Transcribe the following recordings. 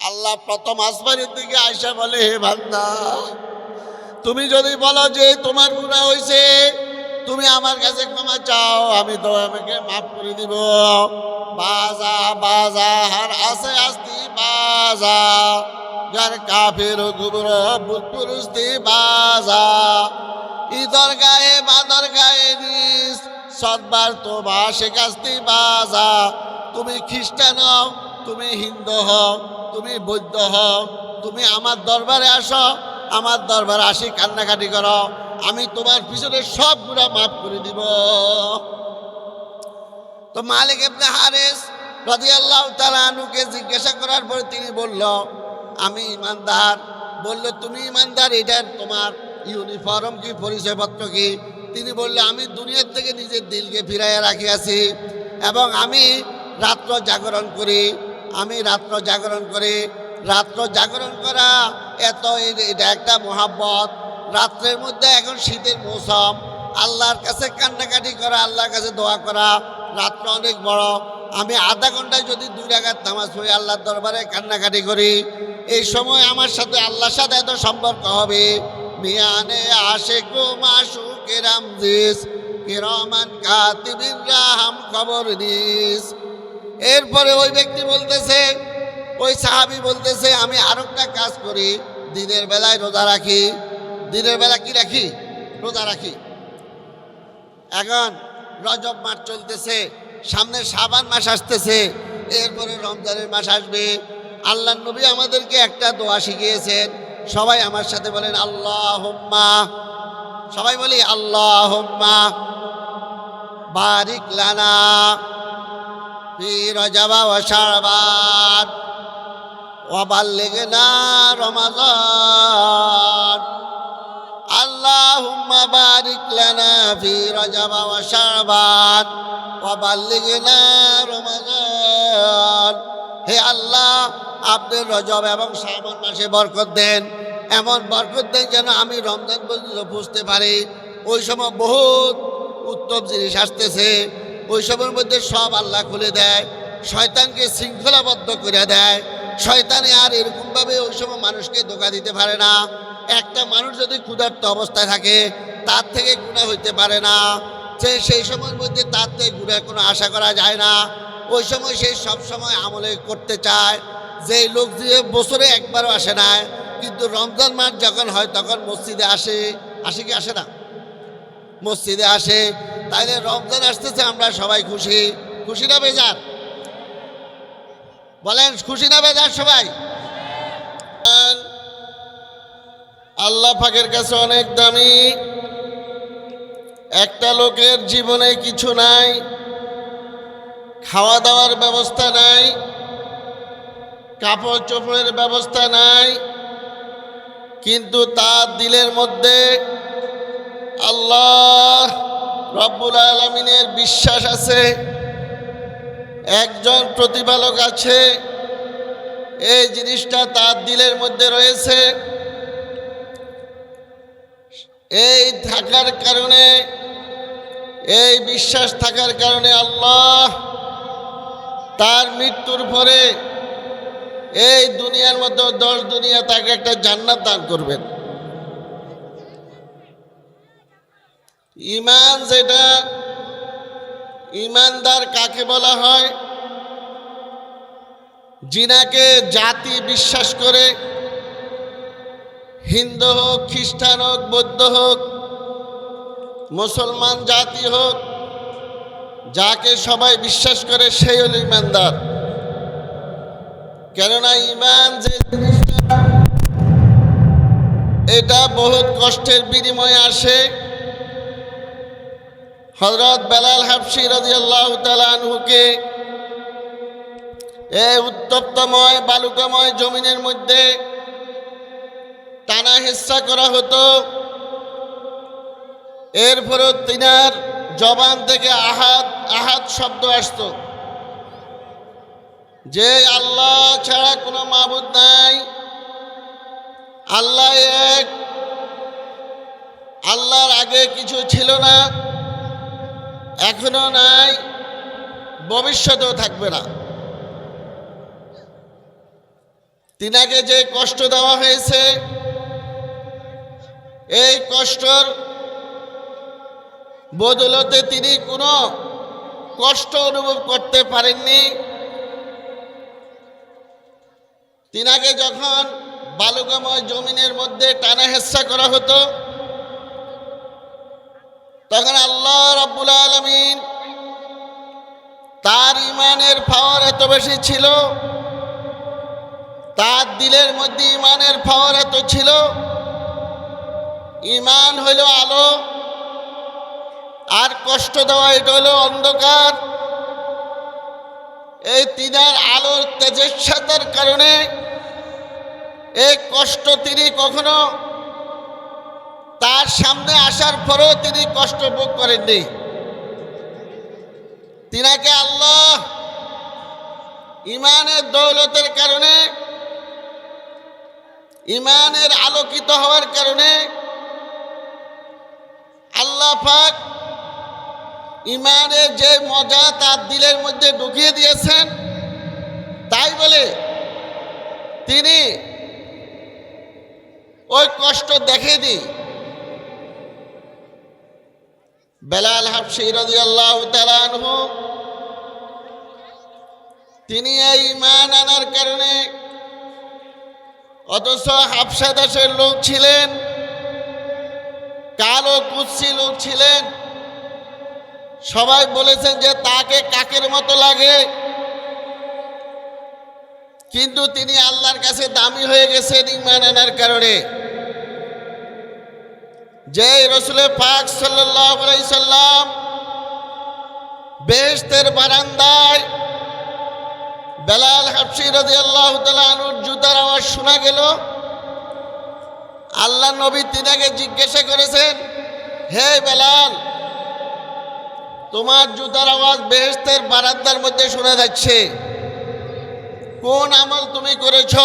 আল্লাহ প্রথম আসমানের দিকে আয়সা বলে, হে বান্দা, তুমি যদি বলো যে তোমার গুনাহ হয়েছে, তুমি আমার কাছে ক্ষমা চাও, আমি তো আমাকে মাফ করে দিব। বাজা বাজা হার আসে আসতি বাজা, গার কাফের গুবর বুকুরুস্তি বাজা, ইদর গায়ে বাদর গায়ে নিস সদবার তো বা শেখাস্তি বাজা। তুমি খ্রিস্টান হও, তুমি হিন্দু হও, তুমি বৌদ্ধ হও, তুমি আমার দরবারে আসো, আমার দরবারে আসি কান্নাকাটি করো, আমি তোমার পিছনে সব গুনাহ মাফ করে দিব। তো মালিক ইবনে হারিস রাদিয়াল্লাহু তাআলা আনহুকে জিজ্ঞাসা করার পরে তিনি বলল, আমি ইমানদার। বলল, তুমি ইমানদার, এটার তোমার ইউনিফর্ম কি, পরিচয়পত্র কি? তিনি বলল, আমি দুনিয়ার থেকে নিজের দিলকে ফিরাইয়া রাখিয়াছি এবং আমি রাত্র জাগরণ করি। আমি রাত্র জাগরণ করি। রাত্র জাগরণ করা এটা একটা মহাব্বত। রাত্রের মধ্যে এখন শীতের মৌসুম, আল্লাহর কাছে কান্নাকাটি করা, আল্লাহর কাছে দোয়া করা। রাত্র অনেক বড়, আমি আধা ঘন্টায় যদি 2 রাকাত নামাজ পড়ি, আল্লাহর দরবারে কান্নাকাটি করি, এই সময় আমার সাথে আল্লাহর সাথে এত সম্পর্ক হবে। মিয়ানে আশিকু মাশুকের আমজিস কিরামান কাতিবিন রাহাম খবর নিস। এরপরে ওই ব্যক্তি বলতেছে, ওই সাহাবী বলতেছে, আমি আরেকটা কাজ করি, দিনের বেলায় রোজা রাখি। দিনের বেলা কি রাখি? রোজা রাখি। এখন রজব মাস চলতেছে, সামনে শাবান মাস আসতেছে, এরপরে রমজানের মাস আসবে। আল্লাহর নবী আমাদেরকে একটা দোয়া শিখিয়েছেন, সবাই আমার সাথে বলেন আল্লাহুম্মা। সবাই বলি আল্লাহুম্মা বারিক লানা ফি রজব ওয়া শাবান ওয়া বাল্লিগনা রমাদান। আল্লাহুম্মা বারিক লানা ফি রজব ওয়া শাবান ওয়া বাল্লিগনা রমাদান। হে আল্লাহ, আপনি রজব এবং শাবান মাসে বরকত দেন, এমন বরকত দেন যেন আমি রমজান পর্যন্ত বুঝতে পারি। ওই সময় বহুত উত্তম জিনিস আসতেছে, ওই সময়ের মধ্যে সব আল্লাহ খুলে দেয়, শয়তানকে শৃঙ্খলাবদ্ধ করে দেয়। শয়তানে আর এরকমভাবে ওই সময় মানুষকে ধোঁকা দিতে পারে না। একটা মানুষ যদি ক্ষুধার্ত অবস্থায় থাকে, তার থেকে গুনাহ হইতে পারে না। সেই সময়ের মধ্যে তার থেকে গুনাহের কোনো আশা করা যায় না। ওই সময় সে সব সময় আমলে করতে চায়। যে লোক যে বছরে একবারও আসে না, কিন্তু রমজান মাস যখন হয় তখন মসজিদে আসে। আসে কি আসে না? মসজিদে আসে। তাইলে রমজান আসতেছে, আমরা সবাই খুশি। খুশি না বেজার? বলেন খুশি না বেজার সবাই? আল্লাহ পাকের কাছে অনেক দামি। একটা লোকের জীবনে কিছু নাই, খাওয়া দাওয়ার ব্যবস্থা নাই, কাপড় চোপড়ের ব্যবস্থা নাই, কিন্তু তার দিলের মধ্যে আল্লাহ রব্বুল আলামিনের বিশ্বাস আছে, একজন প্রতিপালক আছে। এই জিনিসটা তার দিলের মধ্যে রয়েছে। এই থাকার কারণে, এই বিশ্বাস থাকার কারণে আল্লাহ তার মৃত্যুর পরে এই দুনিয়ার মধ্যে 10 দুনিয়া তাকে একটা জান্নাত দান করবেন। ঈমান যেটা, ঈমানদার কাকে বলা হয়? যিনাকে জাতি বিশ্বাস করে, হিন্দু হোক, খ্রিস্টান হোক, বৌদ্ধ হোক, মুসলমান জাতি হোক, যাকে সবাই বিশ্বাস করে সেই হল ঈমানদার। কেননা ঈমান যে জিনিসটা, এটা বহুত কষ্টের বিনিময়ে আসে। হযরত বেলাল হাবশী রাদিয়াল্লাহু তাআলা আনহুকে এই উত্তপ্তময় বালুকাময় জমিনের মধ্যে টানা হেঁচড়া করা হতো। এরপরও তিনার জবান থেকে আহাদ আহাদ শব্দ আসত, যে আল্লাহ ছাড়া কোনো মাবুদ নাই, আল্লাহ এক, আল্লাহর আগে কিছু ছিল না, এখনো নাই, ভবিষ্যতেও থাকবে না। তিনাকে যে কষ্ট দেওয়া হয়েছে, এই কষ্টর বদলতে তিনি কোনো কষ্ট অনুভব করতে পারেননি। তিনাকে যখন বালুকাময় জমিনের মধ্যে টানা হেচ্ছা করা হতো, তখন আল্লাহ রাব্বুল আলামিন তার ইমানের পাওয়ার এত বেশি ছিল, তার দিলের মধ্যে ইমানের পাওয়ার এত ছিল। ইমান হইল আলো, আর কষ্ট দেওয়া এটা হলো অন্ধকার। এই তিনার আলোর তেজস্বতার কারণে এই কষ্ট তিনি কখনো তার সামনে আসার পরেও তিনি কষ্ট ভোগ করেননি। তিনাকে আল্লাহ ইমানের দৌলতের কারণে, ইমানের আলোকিত হওয়ার কারণে আল্লাহ পাক ইমানের যে মজা তার দিলের মধ্যে ঢুকিয়ে দিয়েছেন, তাই বলে তিনি ওই কষ্ট দেখেনি। বেলাল হাবশী রাদিয়াল্লাহু তাআলা আনহু তিনি এই ঈমান আনার কারণে, অথচ হাবশা দেশের লোক ছিলেন, কালো কুৎসি লোক ছিলেন, সবাই বলেছেন যে তাকে কাকের মতো লাগে, কিন্তু তিনি আল্লাহর কাছে দামি হয়ে গেছেন ঈমান আনার কারণে। যে রাসূল পাক সাল্লাল্লাহু আলাইহি সাল্লাম বেহেশতের বারান্দায় বেলাল হাবশী রাদিয়াল্লাহু তাআলা আনহুর জুতার আওয়াজ শোনা গেল, আল্লাহ নবী তিনাকে জিজ্ঞাসা করেছেন, হে বেলাল, তোমার জুতার আওয়াজ বেহেশতের বারান্দার মধ্যে শোনা যাচ্ছে, কোন আমল তুমি করেছ?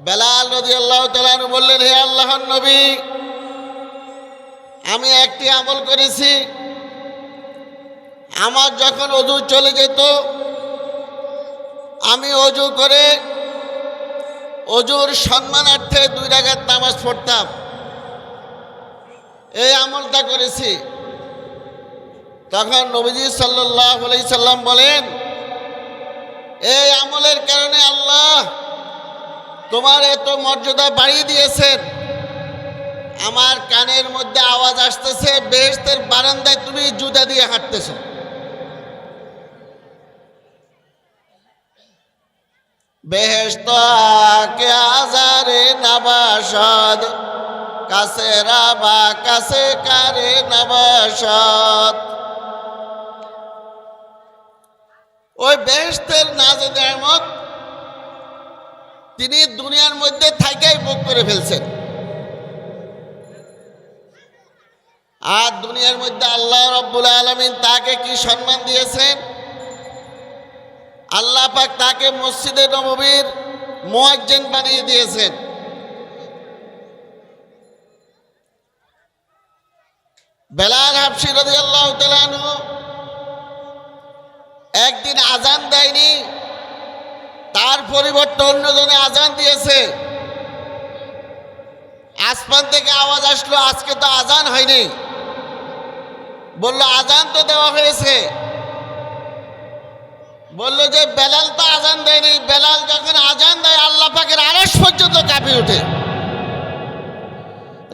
বেলাল রাদিয়াল্লাহু তাআলা আনহু বললেন, হে আল্লাহর নবী, আমি একটি আমল করেছি। আমার যখন ওযু চলে যেত, আমি ওযু করে ওযুর সম্মানার্থে 2 রাকাত নামাজ পড়তাম, এই আমলটা করেছি। তখন নবীজি সাল্লাল্লাহু আলাইহি সাল্লাম বলেন, এই আমলের কারণে আল্লাহ তোমার এত মর্যাদা বাড়িয়ে দিয়েছেন। আমার কানের মধ্যে আওয়াজ আসতেছে, বেহেশতের বারান্দায় তুমি জুতা দিয়ে হাঁটতেছ। বেহেশত কে আজারে নবাশদ, কাছে রাবা কাছে কারে নবাশদ। ওই বেহেশতের নাজে নেয়ামত তিনি দুনিয়ার মধ্যে থাকাই ভোগ করে ফেলছেন। আর দুনিয়ার মধ্যে আল্লাহ রাব্বুল আলামিন তাকে কি সম্মান দিয়েছেন? আল্লাহ পাক তাকে মসজিদে নববীর মুয়াজ্জিন বানিয়ে দিয়েছেন। বেলাল হাবশী রাদিয়াল্লাহু তাআলা আনহু একদিন আজান দেয়নি, তার পরিবর্তে অন্যজনে আজান দিয়েছে। আসমান থেকে আওয়াজ আসলো, আজকে তো আজান হয়নি। বলল, আজান তো দেওয়া হয়েছে। বলল যে বেলাল তো আজান দেয়নি। বেলাল যখন আজান দেয়, আল্লাহ পাকের আরশ পর্যন্ত কাঁপে ওঠে।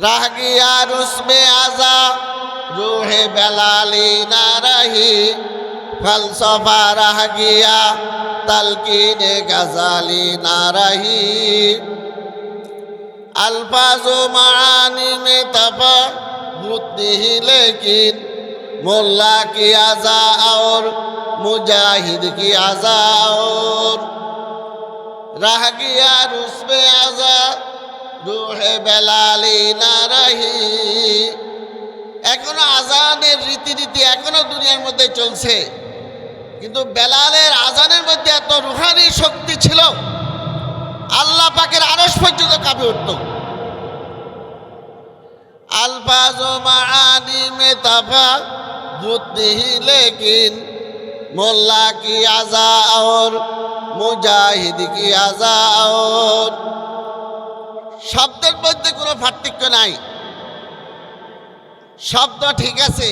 রাহ গিয়া রুসমে আজা রুহে বেলালি না রহি, ফলসফা রাহ গিয়া তালকিনে গজালি না রহি, अल्फाज़ो मानी में तफावुत नहीं, लेकिन मुल्ला की अज़ा और मुजाहिद की अज़ा और रह गया रुस्बे अज़ा रूहे बेलाली ना रही। এখনো আজানের রীতিনীতি এখনো দুনিয়ার মধ্যে চলছে, কিন্তু বেলালের আজানের মধ্যে এত রুহানি শক্তি ছিল, আল্লাহ পাকের আরশ পর্যন্ত কাঁপে উঠত। আলফাজো মাআনি মে তাফাউত নেহি, লেকিন মোল্লা কি আজা और মুজাহিদ কি আজা और শব্দের মধ্যে কোনো পার্থক্য নাই, শব্দ ঠিক আছে,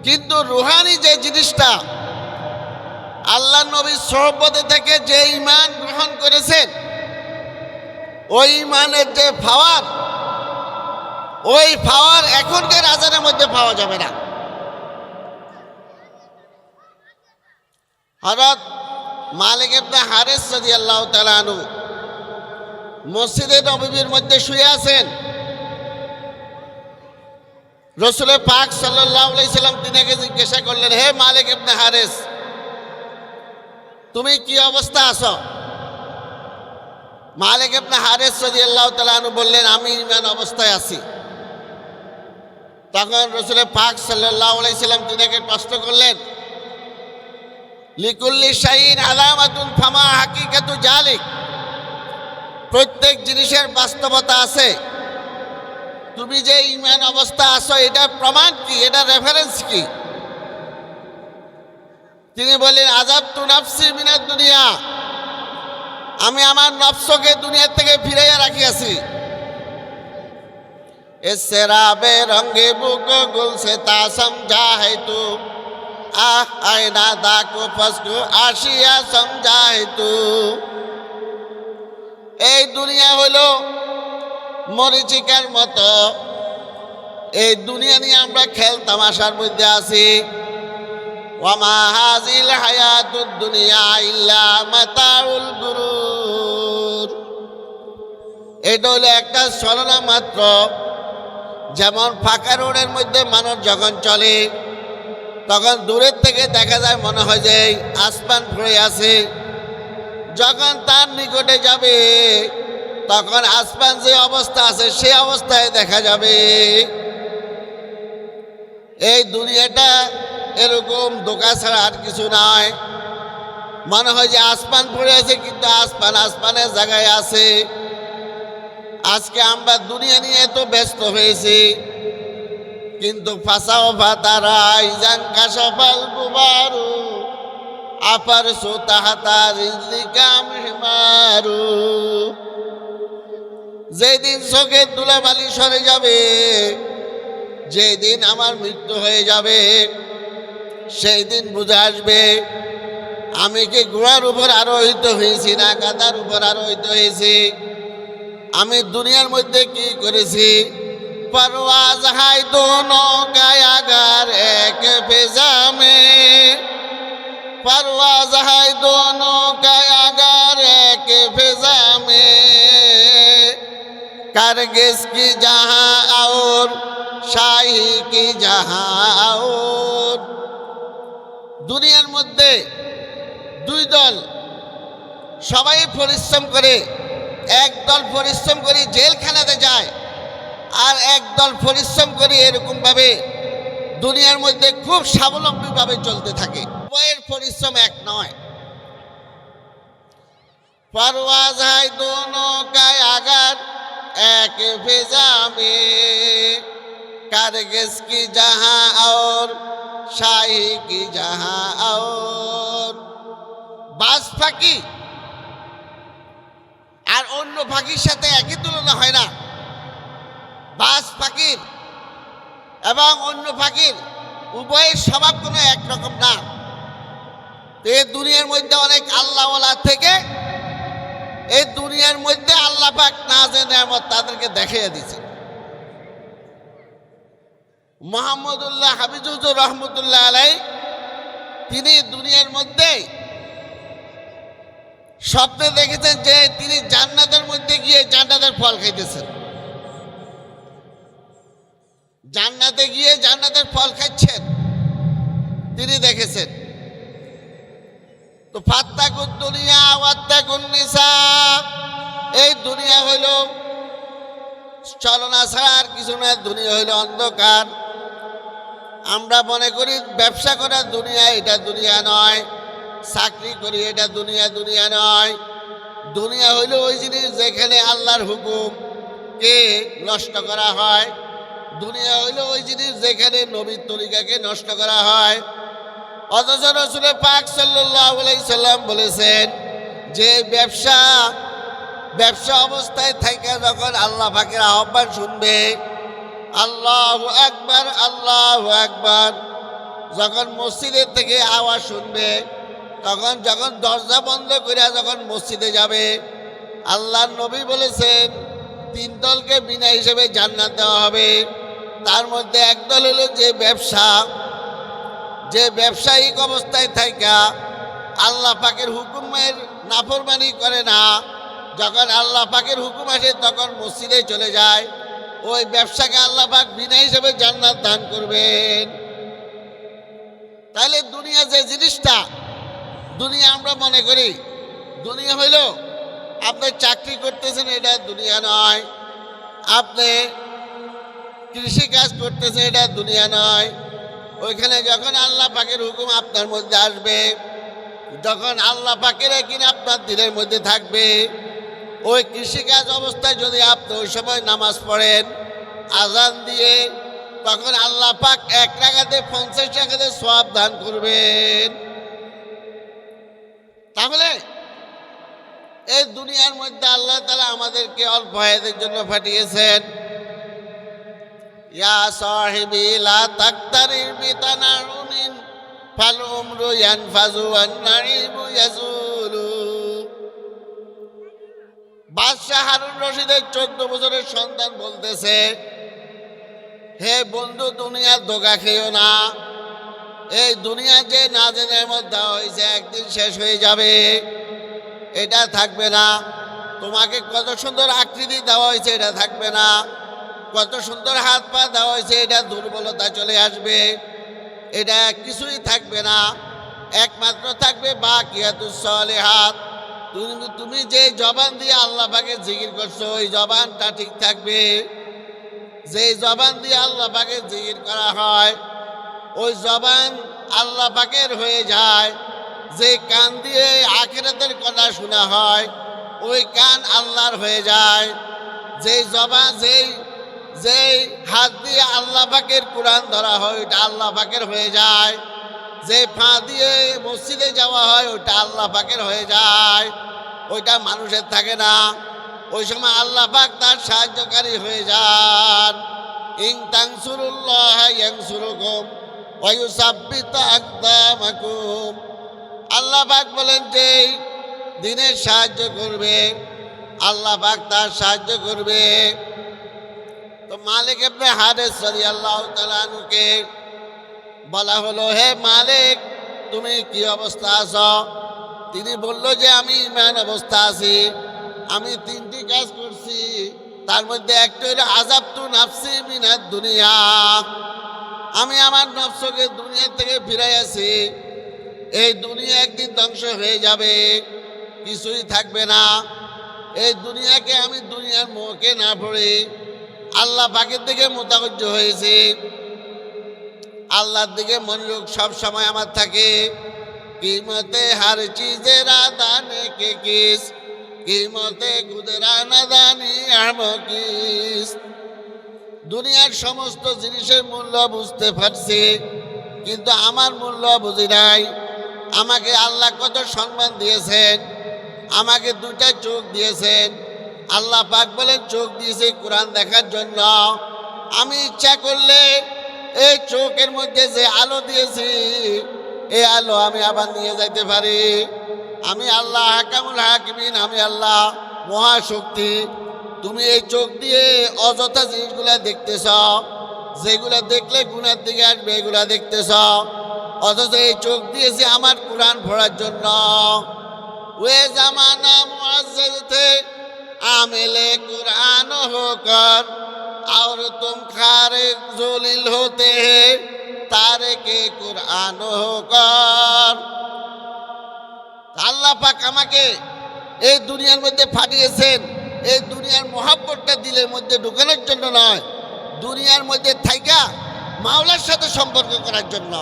কিন্তু রুহানি যে জিনিসটা আল্লাহ নবীর সোহবতে থেকে যে ঈমান গ্রহণ করেছেন, ওই ঈমানের যে পাওয়ার, ওই পাওয়ার এখনকার আজানের মধ্যে পাওয়া যাবে না। হযরত মালিক ইবনে হারিস রাদিয়াল্লাহু তাআলা আনহু মসজিদে নববীর মধ্যে শুয়ে আছেন। রাসূল পাক সাল্লাল্লাহু আলাইহি সাল্লাম তিনাকে জিজ্ঞাসা করলেন, হে মালিক ইবনে হারিস, তুমি কি অবস্থা আছো? মালিক ইবনে হারিস রাদিয়াল্লাহু তাআলা আনহু বললেন, আমি ঈমান অবস্থায় আছি। তখন রাসূল পাক সাল্লাল্লাহু আলাইহি সাল্লাম তিনাকে প্রশ্ন করলেন, লিকুল্লি শাইইন আলামাতুন ফামা হাকিকাতু জালিক, প্রত্যেক জিনিসের বাস্তবতা আছে, তুমি যে ঈমান অবস্থা আছো এটা প্রমাণ কি, এটা রেফারেন্স কি? তিনি বললেন, আযাবতু নাফসি মিনাদ দুনিয়া, আমি আমার নফসকে দুনিয়া থেকে ফিরাইয়া রাখিয়াছি। এসরাবে রঙে বুক গুলসে তা সমঝা है तू, আহ আয়না দাকো ফসকো আশিয়া সমঝা है तू। এই দুনিয়া হলো মরিচিকার মতো, এই দুনিয়া নিয়ে আমরা খেল তামাশার মধ্যে আছি। ওয়ামা হাযিল হায়াতুদ দুনিয়া ইল্লা মাতাউল গুরুর, এটা হলো একটা ছলনা মাত্র। যেমন ফাঁকা রোডের মধ্যে মানুষ যখন চলে তখন দূরের থেকে দেখা যায় মনে হয় যে আসমান পড়ে আছে, যখন তার নিকটে যাবে তখন আসমান যে অবস্থা আছে সে অবস্থায় দেখা যাবে। এই দুনিয়াটা এরকম ধোঁকা ছাড়া আর কিছু নয়। মনে হয় যে আসমান পড়ে আছে, কিন্তু আসমান আসমানের জায়গায় আছে। আজকে আমরা দুনিয়া নিয়ে এত ব্যস্ত হয়েছি, কিন্তু ফাসাও ফাতারা ইজান কাশাফাল গুবারু আপার সুতাহাতা রিজলিকা মিহমারু, যেদিন চোখের ধুলাবালি সরে যাবে, যেদিন আমার মৃত্যু হয়ে যাবে, সেই দিন বুঝে আসবে আমি কি ঘোড়ার উপর আরোহিত হয়েছি না গাধার উপর আরোহিত হয়েছি, আমি দুনিয়ার মধ্যে কি করেছি। परवाज है दोनों का अगर एक फिजा में, परवाज है दोनों का अगर एक फिजा में, कारगिज की जहां और शाही की जहां और। দুনিয়ার মধ্যে দুই দল, সবাই পরিশ্রম করে, এক দল পরিশ্রম করে জেলখানাতে যায়, আর একদল পরিশ্রম করে এরকমভাবে দুনিয়ার মধ্যে খুব স্বাবলম্বীভাবে চলতে থাকে। উভয়ের পরিশ্রম এক নয়। परवाज है दोनों का अगर एक फिजा में, कारगिज की जहां और शाही की जहां और। বাজ পাখি আর অন্য পাখির সাথে একই তুলনা হয় না। বাজ পাখির এবং অন্য পাখির উভয়ের স্বভাব কোনো একরকম না। এই দুনিয়ার মধ্যে অনেক আল্লাহওয়ালা থেকে এই দুনিয়ার মধ্যে আল্লাহ পাক নাজে নেয়ামত তাদেরকে দেখিয়ে দিয়েছে। মুহাম্মদুল্লাহ হাবিজুর রহমতুল্লাহ আলাই, তিনি দুনিয়ার মধ্যে স্বপ্নে দেখেছেন যে তিনি জান্নাতের মধ্যে গিয়ে জান্নাতের ফল খাইতেছেন, জান্নাতে গিয়ে জান্নাতের ফল খাচ্ছেন তিনি দেখেছেন। তো ফাত্তাকুদ দুনিয়া ওয়াত্তাকুন নিসা, এই দুনিয়া হইল চলনা ছাড়া আর কিছু না। দুনিয়া হইল অন্ধকার। আমরা মনে করি ব্যবসা করার দুনিয়া, এটা দুনিয়া নয়। চাকরি করি, এটা দুনিয়া, দুনিয়া নয়। দুনিয়া হইল ওই জিনিস যেখানে আল্লাহর হুকুমকে নষ্ট করা হয়। দুনিয়া হইল ওই জিনিস যেখানে নবীর তরিকাকে নষ্ট করা হয়। অথচ রাসূল পাক সাল্লাল্লাহু আলাইহি সাল্লাম বলেছেন যে ব্যবসা অবস্থায় থাইকা যখন আল্লাহ পাকের আহ্বান শুনবে, আল্লাহু আকবার আল্লাহু আকবার, যখন মসজিদের থেকে আওয়াজ শুনবে, যখন দরজা বন্ধ করে যখন মসজিদে যাবে, আল্লাহর নবী বলেছেন তিন দলকে বিনা হিসেবে জান্নাত দেওয়া হবে। তার মধ্যে একদল হলো যে ব্যবসায়িক অবস্থায় থাইকা আল্লাহ পাকের হুকুমের নাফরমানি করে না, যখন আল্লাহ পাকের হুকুম আসে তখন মসজিদে চলে যায়, ওই ব্যবসাকে আল্লাহ পাক বিনা হিসেবে জান্নাত দান করবেন। তাহলে দুনিয়া যে জিনিসটা, দুনিয়া আমরা মনে করি দুনিয়া হইল আপনি চাকরি করতেছেন, এটা দুনিয়া নয়। আপনি কৃষি কাজ করতেছেন, এটা দুনিয়া নয়। ওইখানে যখন আল্লাহ পাকের হুকুম আপনার মধ্যে আসবে, যখন আল্লাহ পাকের কিনা আপনার দিলের মধ্যে থাকবে, ওই কৃষিকাজ অবস্থায় যদি আপনি ওই সময় নামাজ পড়েন আজান দিয়ে, তখন আল্লাহ পাক 1 রাকাতে 50 টাকাতে সওয়াব দান করবেন। তাহলে এই দুনিয়ার মধ্যে আল্লাহ তাআলা আমাদেরকে অল্প হায়াতের জন্য পাঠিয়েছেন। ইয়া সাহিবি লা তাকতারির বিতানাউমিন ফাল উমরু ইয়ানফাজু ওয়ান নাইমু ইয়াজুলু। বাদশাহ হারুন রশিদের 14 বছরের সন্তান বলতেছে, হে বন্ধু, দুনিয়ার ধোঁকা খেও না। এই দুনিয়া যে নাজে নেমত দেওয়া হয়েছে একদিন শেষ হয়ে যাবে, এটা থাকবে না। তোমাকে কত সুন্দর আকৃতি দেওয়া হয়েছে, এটা থাকবে না। কত সুন্দর হাত পা দেওয়া হয়েছে, এটা দুর্বলতা চলে আসবে, এটা কিছুই থাকবে না। একমাত্র থাকবে বাকিয়াতুস সালিহাত। তুমি যে জবান দিয়ে আল্লাহ পাকে জিকির করছো, ওই জবানটা ঠিক থাকবে। যে জবান দিয়ে আল্লাহ পাকে জিকির করা হয়, ওই জবান আল্লাহ পাকের হয়ে যায়। যে কান দিয়ে আখিরাতের কথা শোনা হয়, ওই কান আল্লাহর হয়ে যায়। যেই জবান যেই হাত দিয়ে আল্লাহ পাকের কোরআন ধরা হয়, ওইটা আল্লাহ পাকের হয়ে যায়। যে পা দিয়ে মসজিদে যাওয়া হয়, ওইটা আল্লাহ পাকের হয়ে যায়। ওইটা মানুষের থাকে না। ওই সময় আল্লাহ পাক তার সাহায্যকারী হয়ে যান। ইন তানসুরুল্লাহ ইয়ানসুরুকুম ওয়া ইউসাব্বিত আকদামাকুম। আল্লাহ পাক বলেন যে দিনের সাহায্য করবে, আল্লাহ পাক তার সাহায্য করবে। তো মালিক ইবনে হারিস রাদিয়াল্লাহু তাআলা আনহুকে বলা হলো, হে মালিক, তুমি কি অবস্থা আছো? তিনি বলল যে আমি ঈমান অবস্থা আছি। আমি 3টি কাজ করছি, তার মধ্যে একটা হলো আযাবতু নাফসি মিনাদ দুনিয়া। আমি আমার নফসকে দুনিয়া থেকে ফিরাইয়াছি। এই দুনিয়া একদিন ধ্বংস হয়ে যাবে, কিছুই থাকবে না। এই দুনিয়াকে আমি দুনিয়ার মোহকে না পড়ে আল্লাহ পাকের দিকে মোতাবজ্জ হয়েছি। আল্লাহর দিকে মনোযোগ সব সময় আমার থাকে। कीमते हर चीज़ें रादाने के किस कीमते गुदरा नादानी आमो किस। দুনিয়ার সমস্ত জিনিসের মূল্য বুঝতে পারছি, কিন্তু আমার মূল্য বুঝি নাই। আমাকে আল্লাহ কত সম্মান দিয়েছেন, আমাকে 2টা চোখ দিয়েছেন। আল্লাহ পাক বলেন চোখ দিয়েছে কোরআন দেখার জন্য। আমি ইচ্ছা করলে এই চোখের মধ্যে যে আলো দিয়েছি, এই আলো আমি আবার নিয়ে যাইতে পারি। আমি আল্লাহ হাকামুল হাকিমিন, আমি আল্লাহ মহাশক্তি। তুমি এই চোখ দিয়ে অযথা জিনিসগুলা দেখতেছ, যেগুলা দেখলে গুনার দিকে আসবে এগুলা দেখতেছ। অথচ এই চোখ দিয়েছি আমার কোরআন পড়ার জন্য। ওয়ে জামানা মুআজ্জাজ থে আমেলে कुरान होकर और तुम खारे जोलिल होते हैं तारे के कुरान होकर। আল্লাহ পাক আমাকে এই দুনিয়ার মধ্যে পাঠিয়েছেন এই দুনিয়ার মহব্বতটা দিলের মধ্যে ঢুকানোর জন্য নয়, দুনিয়ার মধ্যে থাইকা মাওলার সাথে সম্পর্ক করার জন্য।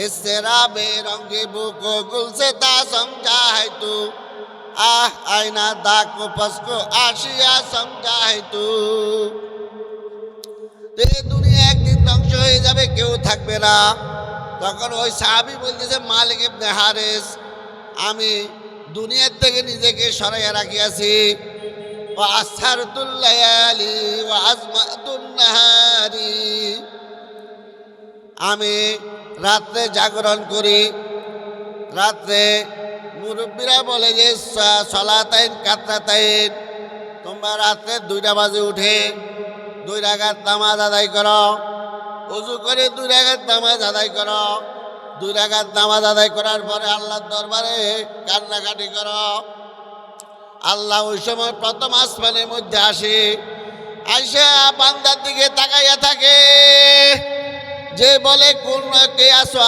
इस शराबे रंगे बुको गुल से ता समझा है तू आह आईना दाग को पस को आशिया समझा है तू। দুনিয়া একদিন ধ্বংস হয়ে যাবে, কেউ থাকবে না। তখন ওই সাহাবী বলতেছে, মালিক ইবনে হারিস, আমি দুনিয়ার থেকে নিজেকে সরাইয়া রাখিয়াছি। ওয়া আসহারতুল লায়ালি ওয়া আজমাতুন নাহারি, আমি রাত্রে জাগরণ করি। রাত্রে মুরব্বীরা বলে যে সলাতাইন কাতরাতাইন, তোমরা রাত্রে 2টা বাজে উঠে 2 রাকাত নামাজ আদায় করো, ওযু করে 2 রাকাত নামাজ আদায় করো। 2 রাকাত নামাজ আদায় করার পরে আল্লাহর দরবারে কান্নাকাটি করো। আল্লাহ ওই সময় প্রথম আসমানের মধ্যে আসে, আইসা বান্দার দিকে তাকাইয়া থাকে, যে বলে কোন কে আসো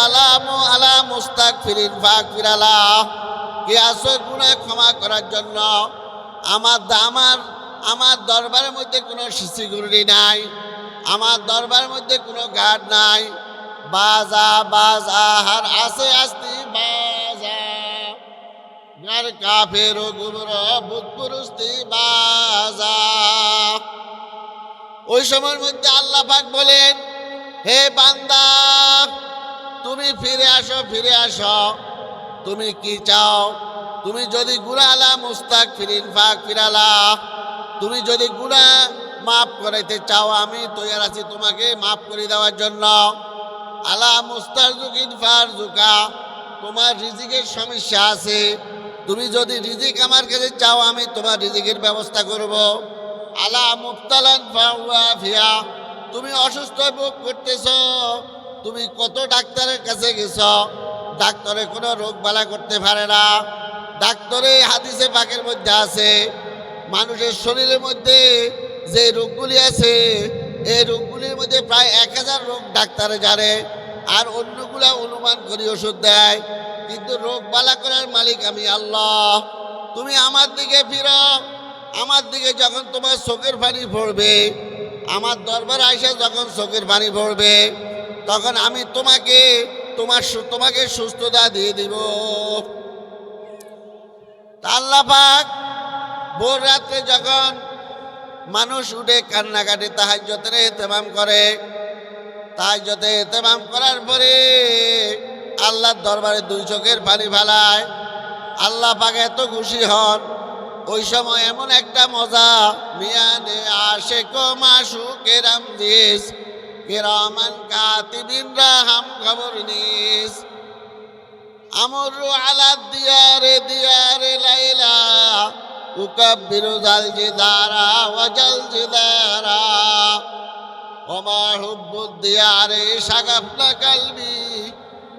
আলা মুস্তাগফিরিন ফাগফিরালা, কে আসো গুনাহ ক্ষমা করার জন্য। আমার দরবারের মধ্যে কোনো সিসিগুড়ি নাই, আমার দরবারের মধ্যে কোনো গার্ড নাই। বাজা হার আসে আসতি বাজা, গার কাফের ও গুমর বুতপুরুস্তি বাজা। ওই সময়ের মধ্যে আল্লাহ পাক বলেন, হে বান্দা, তুমি ফিরে আসো, ফিরে আসো। তুমি কি চাও? তুমি যদি গুনাহ আলা মুস্তাগফিরিন ফাগফিরালা, তুমি যদি গুনাহ মাফ করাইতে চাও, আমি তৈয়ার আছি তোমাকে মাফ করে দেওয়ার জন্য। আলা মুস্তারজুকিন ফারজুকা, তোমার রিজিকের সমস্যা আছে, তুমি যদি রিজিক আমার কাছে চাও, আমি তোমার রিজিকের ব্যবস্থা করব। আলা মুবতালান ফাওয়াফিয়া, তুমি অসুস্থ ভোগ করতেছ, তুমি কত ডাক্তারের কাছে গেছ, ডাক্তারে কোনো রোগ বালা করতে পারে না। ডাক্তারে হাদিসে পাকের মধ্যে আছে, মানুষের শরীরের মধ্যে যে রোগগুলি আছে, এই রোগগুলির মধ্যে প্রায় 1000 রোগ ডাক্তারে জানে, আর অন্যগুলা অনুমান করি ওষুধ দেয়, কিন্তু রোগ বালা করার মালিক আমি আল্লাহ। তুমি আমার দিকে ফিরো, আমার দিকে যখন তোমার চোখের পানি পড়বে, আমার দরবার আইসা যখন চোখের পানি পড়বে, তখন আমি তোমাকে সুস্থতা দিয়ে দিব। আল্লাহ পাক ভোর রাত্রে যখন মানুষ উঠে কান্নাকাটি তাহাজ্জুদের ইহতিমাম করে, তাহাজ্জুদে ইহতিমাম করার পরে আল্লাহর দরবারে 2 চোখের পানি ফেলায়। আল্লাহ পাক এত খুশি হন, ওই সময় এমন একটা মজা, মিয়ানে আশেক মাশুকের আমদিস কিরামান কাতিবিন রাহাম খবর নিস, আমরু আলা দিয়ারে দিয়ারে লাইলা উকাব্বিরু জাল জিদারা ওয়াজাল জিদারা ওমা হুব্বুদ দিয়ারে শাগাফনা কালবি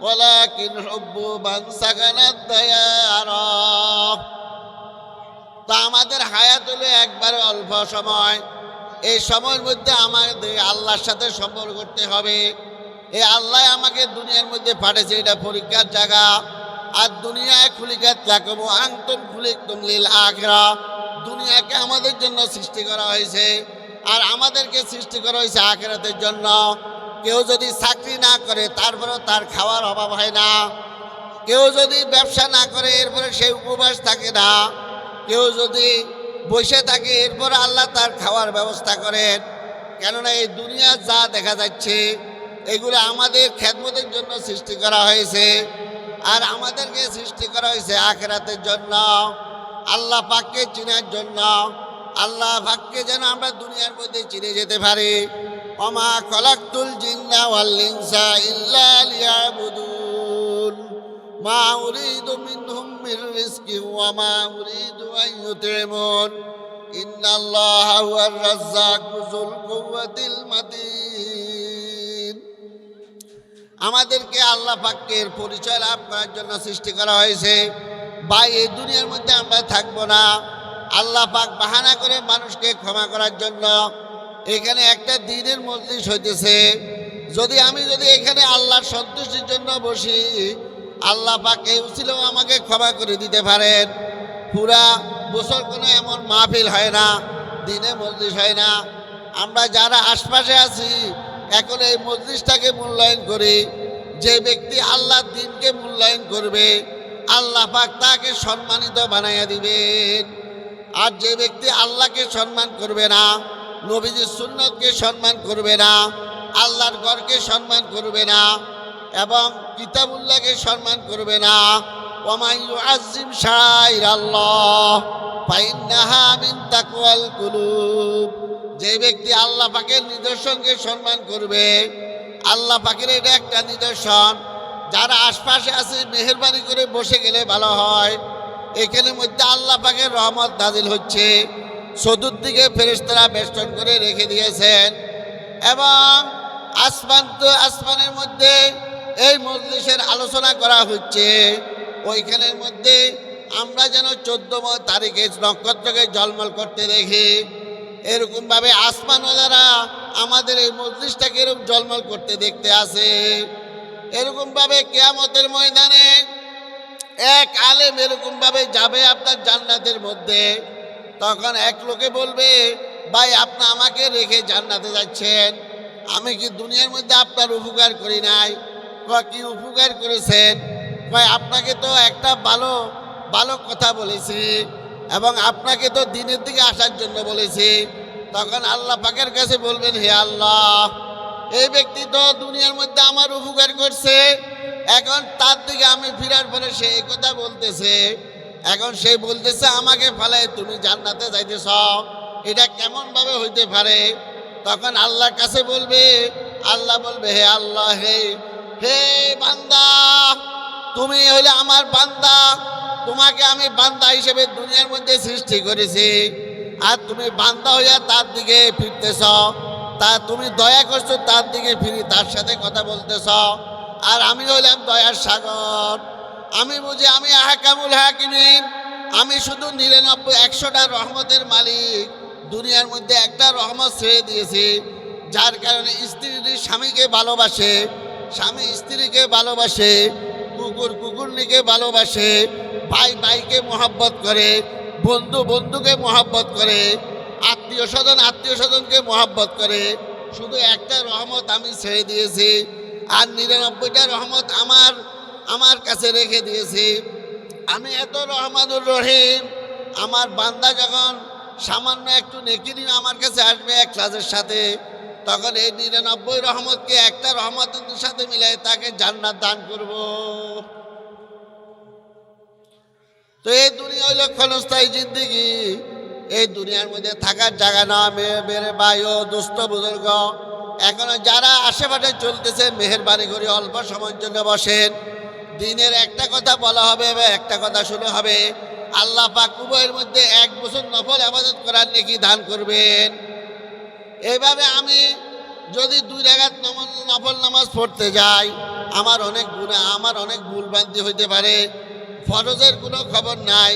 ওয়ালাকিন হুব্বু মান সাকানাদ দিয়ারা। তা আমাদের হায়াত হলো একবারে অল্প সময়, এই সময়ের মধ্যে আমাদের আল্লাহর সাথে সম্পর্ক করতে হবে। এই আল্লাহ আমাকে দুনিয়ার মধ্যে পাঠিয়েছে, এটা পরীক্ষার জায়গা। আর দুনিয়ায় খুলিকাত লাকুম আনতুম খুলিকতুম লিল আখিরা, দুনিয়াকে আমাদের জন্য সৃষ্টি করা হয়েছে, আর আমাদেরকে সৃষ্টি করা হয়েছে আখিরাতের জন্য। কেউ যদি চাকরি না করে তারপরেও তার খাওয়ার অভাব হয় না, কেউ যদি ব্যবসা না করে এরপরে সে উপবাস থাকে না, কেউ যদি বসে থাকে এরপর আল্লাহ তার খাওয়ার ব্যবস্থা করেন। কেননা এই দুনিয়া যা দেখা যাচ্ছে এগুলো আমাদের খেদমতের জন্য সৃষ্টি করা হয়েছে, আর আমাদেরকে সৃষ্টি করা হয়েছে আখিরাতের জন্য, আল্লাহ পাককে চিনার জন্য। আল্লাহ পাককে যেন আমরা দুনিয়ার মধ্যে চিনে যেতে পারি। ওমা খলাকতুল জিন্না ওয়াল ইনসা ইল্লা লিয়াবুদুন মা উরিদু মিনহুম মির রিজকি ওয়া মা উরিদু আন ইউতিমুন ইন্নাল্লাহা হুয়ার রাজ্জাকু যুল কুওয়াতিল মাতিন। আমাদেরকে আল্লাহ পাকের পরিচয় লাভ করার জন্য সৃষ্টি করা হয়েছে। ভাই, এই দুনিয়ার মধ্যে আমরা থাকবো না, আল্লাহ পাক বাহানা করে মানুষকে ক্ষমা করার জন্য এখানে একটা দ্বীনের মজলিস হইতেছে। আমি যদি এখানে আল্লাহর সন্তুষ্টির জন্য বসি, আল্লাহ পাক এই উসিলাও আমাকে ক্ষমা করে দিতে পারেন। পুরা বছর কোনো এমন মাহফিল হয় না, দিনে মজলিস হয় না। আমরা যারা আশপাশে আছি এখন এই মজলিসটাকে মূল্যায়ন করি। যে ব্যক্তি আল্লাহর দ্বীনকে মূল্যায়ন করবে, আল্লাহ পাক তাকে সম্মানিত বানাইয়া দিবেন। আর যে ব্যক্তি আল্লাহকে সম্মান করবে না, নবীজির সুন্নতকে সম্মান করবে না, আল্লাহর ঘরকে সম্মান করবে না, এবং কিতাবুল্লাহকে সম্মান করবে না। ওয়ামান ইউআযযিম শাআইরাল্লাহ ফাইন্নাহা মিন তাকওয়াল কুলুব, যে ব্যক্তি আল্লাহ পাকের নিদর্শনকে সম্মান করবে, আল্লাহ পাকের এটা একটা নিদর্শন। যারা আশপাশে আছে মেহেরবানি করে বসে গেলে ভালো হয়। এখানের মধ্যে আল্লাহ পাকের রহমত নাজিল হচ্ছে, চতুর্দিকে ফেরেশতারা বেষ্টন করে রেখে দিয়েছেন এবং আসমানের মধ্যে এই মজলিসের আলোচনা করা হচ্ছে। ওইখানের মধ্যে আমরা যেন 14 তারিখে নক্ষত্রকে ঝলমল করতে দেখি, এরকমভাবে আসমানওয়ালারা আমাদের এই মজলিসটাকে এরকম ঝলমল করতে দেখতে আসে। এরকমভাবে কিয়ামতের ময়দানে এক আলেম এরকমভাবে যাবে আপনার জান্নাতের মধ্যে। তখন এক লোকে বলবে, ভাই আপনি আমাকে রেখে জান্নাতে যাচ্ছেন, আমি কি দুনিয়ার মধ্যে আপনার উপকার করি নাই? কি উপকার করেছেন? ভাই আপনাকে তো একটা ভালো ভালো কথা বলেছি এবং আপনাকে তো দিনের দিকে আসার জন্য বলেছি। তখন আল্লাহ পাকের কাছে বলবেন, হে আল্লাহ, এই ব্যক্তি তো দুনিয়ার মধ্যে আমার উপকার করছে, এখন তার দিকে আমি ফিরার পরে সে এই কথা বলতেছে, এখন সে বলতেছে আমাকে ফালাই তুমি জান্নাতে যাইতেছ, এটা কেমন ভাবে হইতে পারে? তখন আল্লাহর কাছে বলবে, আল্লাহ বলবে, হে আল্লাহ, হে বান্দা, তুমি হইলে আমার বান্দা, তোমাকে আমি বান্দা হিসেবে দুনিয়ার মধ্যে সৃষ্টি করেছি, আর তুমি বান্দা হইয়া তার দিকে ফিরতেছ, তা তুমি দয়া করছো তার দিকে ফিরি তার সাথে কথা বলতেছ। আর আমি হইলাম দয়ার সাগর, আমি বুঝি আমি আহকামুল হাকিমিন, আমি শুধু 99-100টা রহমতের মালিক। দুনিয়ার মধ্যে একটা রহমত ছেড়ে দিয়েছি, যার কারণে স্ত্রী স্বামীকে ভালোবাসে, স্বামী স্ত্রীকে ভালোবাসে, কুকুর কুকুরনিকে ভালোবাসে, ভাই ভাইকে মহব্বত করে, বন্ধু বন্ধুকে মহব্বত করে, আত্মীয় স্বজনকে মহব্বত করে। শুধু একটা রহমত আমি ছেড়ে দিয়েছি, আর 99টা রহমত আমার কাছে রেখে দিয়েছি। আমি এত রহমানুর রহিম, আমার বান্দা যখন সামান্য একটু নেকি নিয়ে আমার কাছে আসবে এক ক্লাসের সাথে, তখন এই 99 রহমতকে একটা রহমতের সাথে মিলাই তাকে জান্নাত দান করব। তো এই দুনিয়া হইল ক্ষণস্থায়ী জিন্দিগি, এই দুনিয়ার মধ্যে থাকার জায়গা না। মেরে ভাই ও দুস্থ বুজুর্গ, এখনো যারা আশেপাশে চলতেছে মেহেরবানি করে অল্প সময়ের জন্য বসেন। দিনের একটা কথা বলা হবে বা একটা কথা শুনে হবে, আল্লাহ পাক উভয়ের মধ্যে 1 বছর নফল ইবাদত করার নেকি দান করবেন। এইভাবে আমি যদি 2 রাকাত নফল নামাজ পড়তে যাই, আমার অনেক গুনাহ, আমার অনেক ভুলভ্রান্তি হইতে পারে। ফরজের কোনো খবর নাই,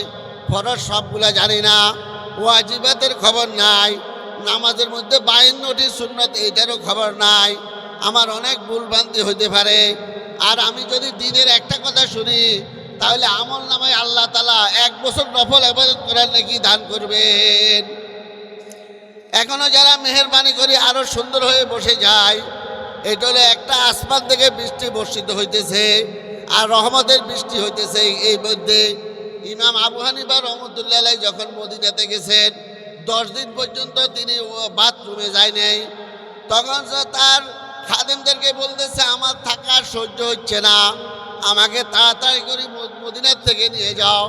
ফরজ সবগুলা জানি না, ওয়াজিবাতের খবর নাই, নামাজের মধ্যে 52টি সুন্নত এইটারও খবর নাই, আমার অনেক ভুলভ্রান্তি হইতে পারে। আর আমি যদি দিনের একটা কথা শুনি, তাহলে আমল নামায় আল্লাহ তাআলা 1 বছর নফল ইবাদত করার নাকি দান করবেন। এখনো যারা মেহেরবানি করে আরো সুন্দর হয়ে বসে যায়, এটা হলো একটা আসমান থেকে বৃষ্টি বর্ষিত হইতেছে আর রহমতের বৃষ্টি হইতেছে। এই মধ্যে ইমাম আবু হানিফা রহমতুল্লাহ আলাইহি যখন মদিনাতে গেছেন, 10 দিন পর্যন্ত তিনি বাথরুমে যায় নাই। তখন সে তার খাদেমদেরকে বলতেছে, আমার থাকার সহ্য হচ্ছে না, আমাকে তাড়াতাড়ি করে মদিনার থেকে নিয়ে যাও।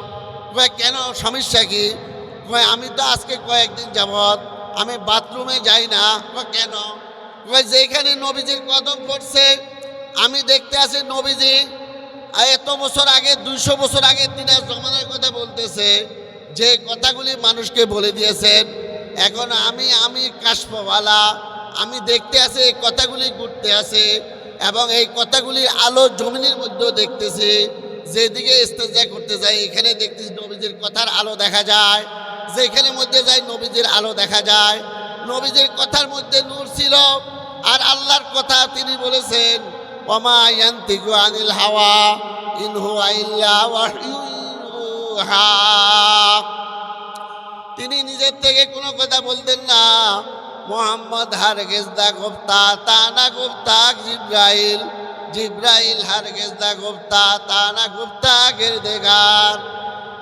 কয় কেন, সমস্যা কি? কয় আমি তো আজকে কয়েকদিন যাবত আমি বাথরুমে যাই না। কয় কেন? কয় যেখানে নবীজির কদম পড়ছে আমি দেখতে আসি নবীজি এত বছর আগে, 200 বছর আগে দিনের জমানার কথা বলতেছে, যে কথাগুলি মানুষকে বলে দিয়েছেন। এখন আমি কাশফওয়ালা, আমি দেখতে আসি এই কথাগুলি ঘুরতে আসে এবং এই কথাগুলির আলো জমিনের মধ্যেও দেখতেছি। যেদিকে ইস্তেজা করতে যাই এখানে দেখতেছি নবীজির কথার আলো দেখা যায়, যেখানে মধ্যে যাই নবীজির আলো দেখা যায়। নবীজির কথার মধ্যে নূর ছিল, আর আল্লাহর কথা তিনি বলেছেন, ওমা ইয়ান্তিকু আনিল হাওয়া ইন হুয়া ইল্লা ওয়াহয়ুহা। তিনি নিজের থেকে কোনো কথা বলতেন না। মোহাম্মদ হারগিজ দা গুফতা তানা গুফতা জিব্রাইল, জিব্রাইল হারগিজ দা গুফতা তানা গুফতা গিরদেগার।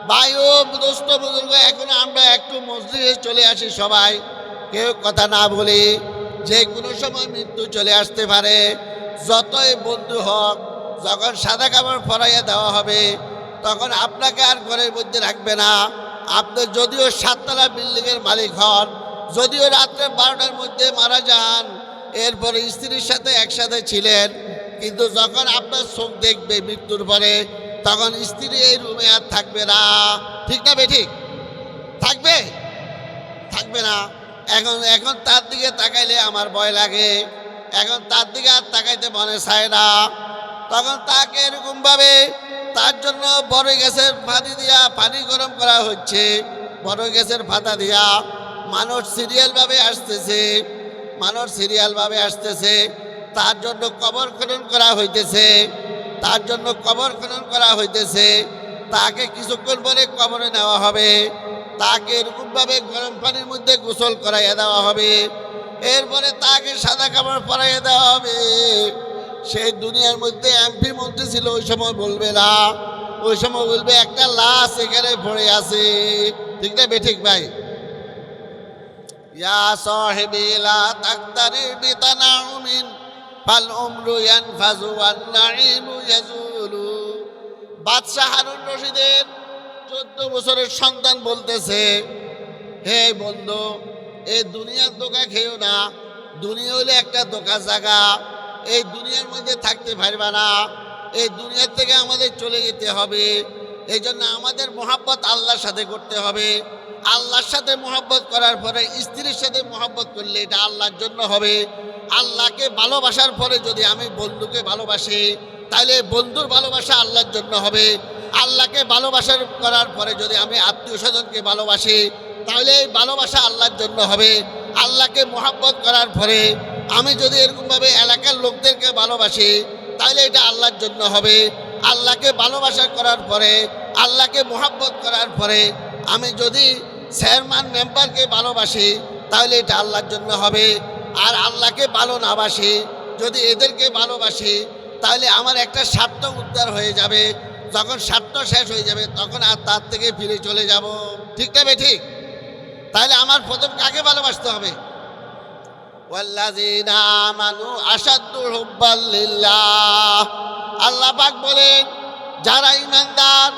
বায়ু দোস্ত বুজুর্গ, এখন আমরা একটু মসজিদে চলে আসি সবাই, কেউ কথা না বলি। যে কোনো সময় মৃত্যু চলে আসতে পারে। যতই বন্ধু হোক, যখন সাদা কাপড় পরাইয়া দেওয়া হবে তখন আপনাকে আর ঘরের মধ্যে রাখবে না। আপনি যদিও 7 তলা বিল্ডিংয়ের মালিক হন, যদিও রাত্রে 12টার মধ্যে মারা যান, এরপরে স্ত্রীর সাথে একসাথে ছিলেন, কিন্তু যখন আপনার চোখ দেখবে মৃত্যুর পরে তখন স্ত্রী এই রুমে আর থাকবে না। ঠিক না বেঠিক? থাকবে? থাকবে না। এখন তার দিকে তাকাইলে আমার ভয় লাগে, এখন তার দিকে আর তাকাইতে মনে চায় না। তখন তাকে এরকমভাবে তার জন্য বড় গ্যাসের ফাঁদি দিয়া পানি গরম করা হচ্ছে, বড় গ্যাসের ফাঁদা দিয়া মানুষ সিরিয়ালভাবে আসতেছে, মানুষ সিরিয়ালভাবে আসতেছে। তার জন্য কবর খনন করা হইতেছে, তার জন্য কবর খনন করা হইতেছে। তাকে কিছুক্ষণ পরে কবরে নেওয়া হবে, তাকে এরকমভাবে গরম পানির মধ্যে গোসল করাইয়া দেওয়া হবে, এরপরে তাকে সাদা কাপড় পরাইয়া দেওয়া হবে। সেই দুনিয়ার মধ্যে এমপি মন্ত্রী ছিল ওই সময় বলবে না, ওই সময় বলবে একটা লাশ এখানে পড়ে আছে। ঠিক না বেঠিক ভাই? ইয়া সাহিবি লা তাকতারি বিতানাউমিন ফাল উমরু ইয়ানফাজু ওয়ান নাঈমু ইয়াজুলু। বাদশাহ হারুন রশিদের 14 বছরের সন্তান বলতেছে, হে বন্ধু, এই দুনিয়ার ধোঁকা খেও না। দুনিয়া হলে একটা ধোঁকা জায়গা, এই দুনিয়ার মধ্যে থাকতে পারবে না, এই দুনিয়ার থেকে আমাদের চলে যেতে হবে। এই জন্য আমাদের মহাব্বত আল্লাহর সাথে করতে হবে। আল্লাহর সাথে মহাব্বত করার পরে স্ত্রীর সাথে মহাব্বত করলে এটা আল্লাহর জন্য হবে। আল্লাহকে ভালোবাসার পরে যদি আমি বন্ধুকে ভালোবাসি তাহলে বন্ধুর ভালোবাসা আল্লাহর জন্য হবে। আল্লাহকে ভালোবাসার করার পরে যদি আমি আত্মীয় স্বজনকে ভালোবাসি তাহলে এই ভালোবাসা আল্লাহর জন্য হবে। আল্লাহকে মহাব্বত করার পরে আমি যদি এরকমভাবে এলাকার লোকদেরকে ভালোবাসি তাহলে এটা আল্লাহর জন্য হবে। আল্লাহকে ভালোবাসা করার পরে, আল্লাহকে মহাব্বত করার পরে আমি যদি চেয়ারম্যান মেম্বারকে ভালোবাসি তাহলে এটা আল্লাহর জন্য হবে। আর আল্লাহকে ভালো না বাসি, যদি এদেরকে ভালোবাসি তাহলে আমার একটা স্বার্থ উদ্ধার হয়ে যাবে। যখন স্বার্থ শেষ হয়ে যাবে তখন আর তার থেকে ফিরে চলে যাব। ঠিক না ঠিক? তাহলে আমার প্রথম কাকে ভালোবাসতে হবে? ওয়াল্লাযীনা আমানু আশাদ্দু হুব্বাল লিল্লাহ। আল্লাহ পাক বলেন, যারা ঈমানদার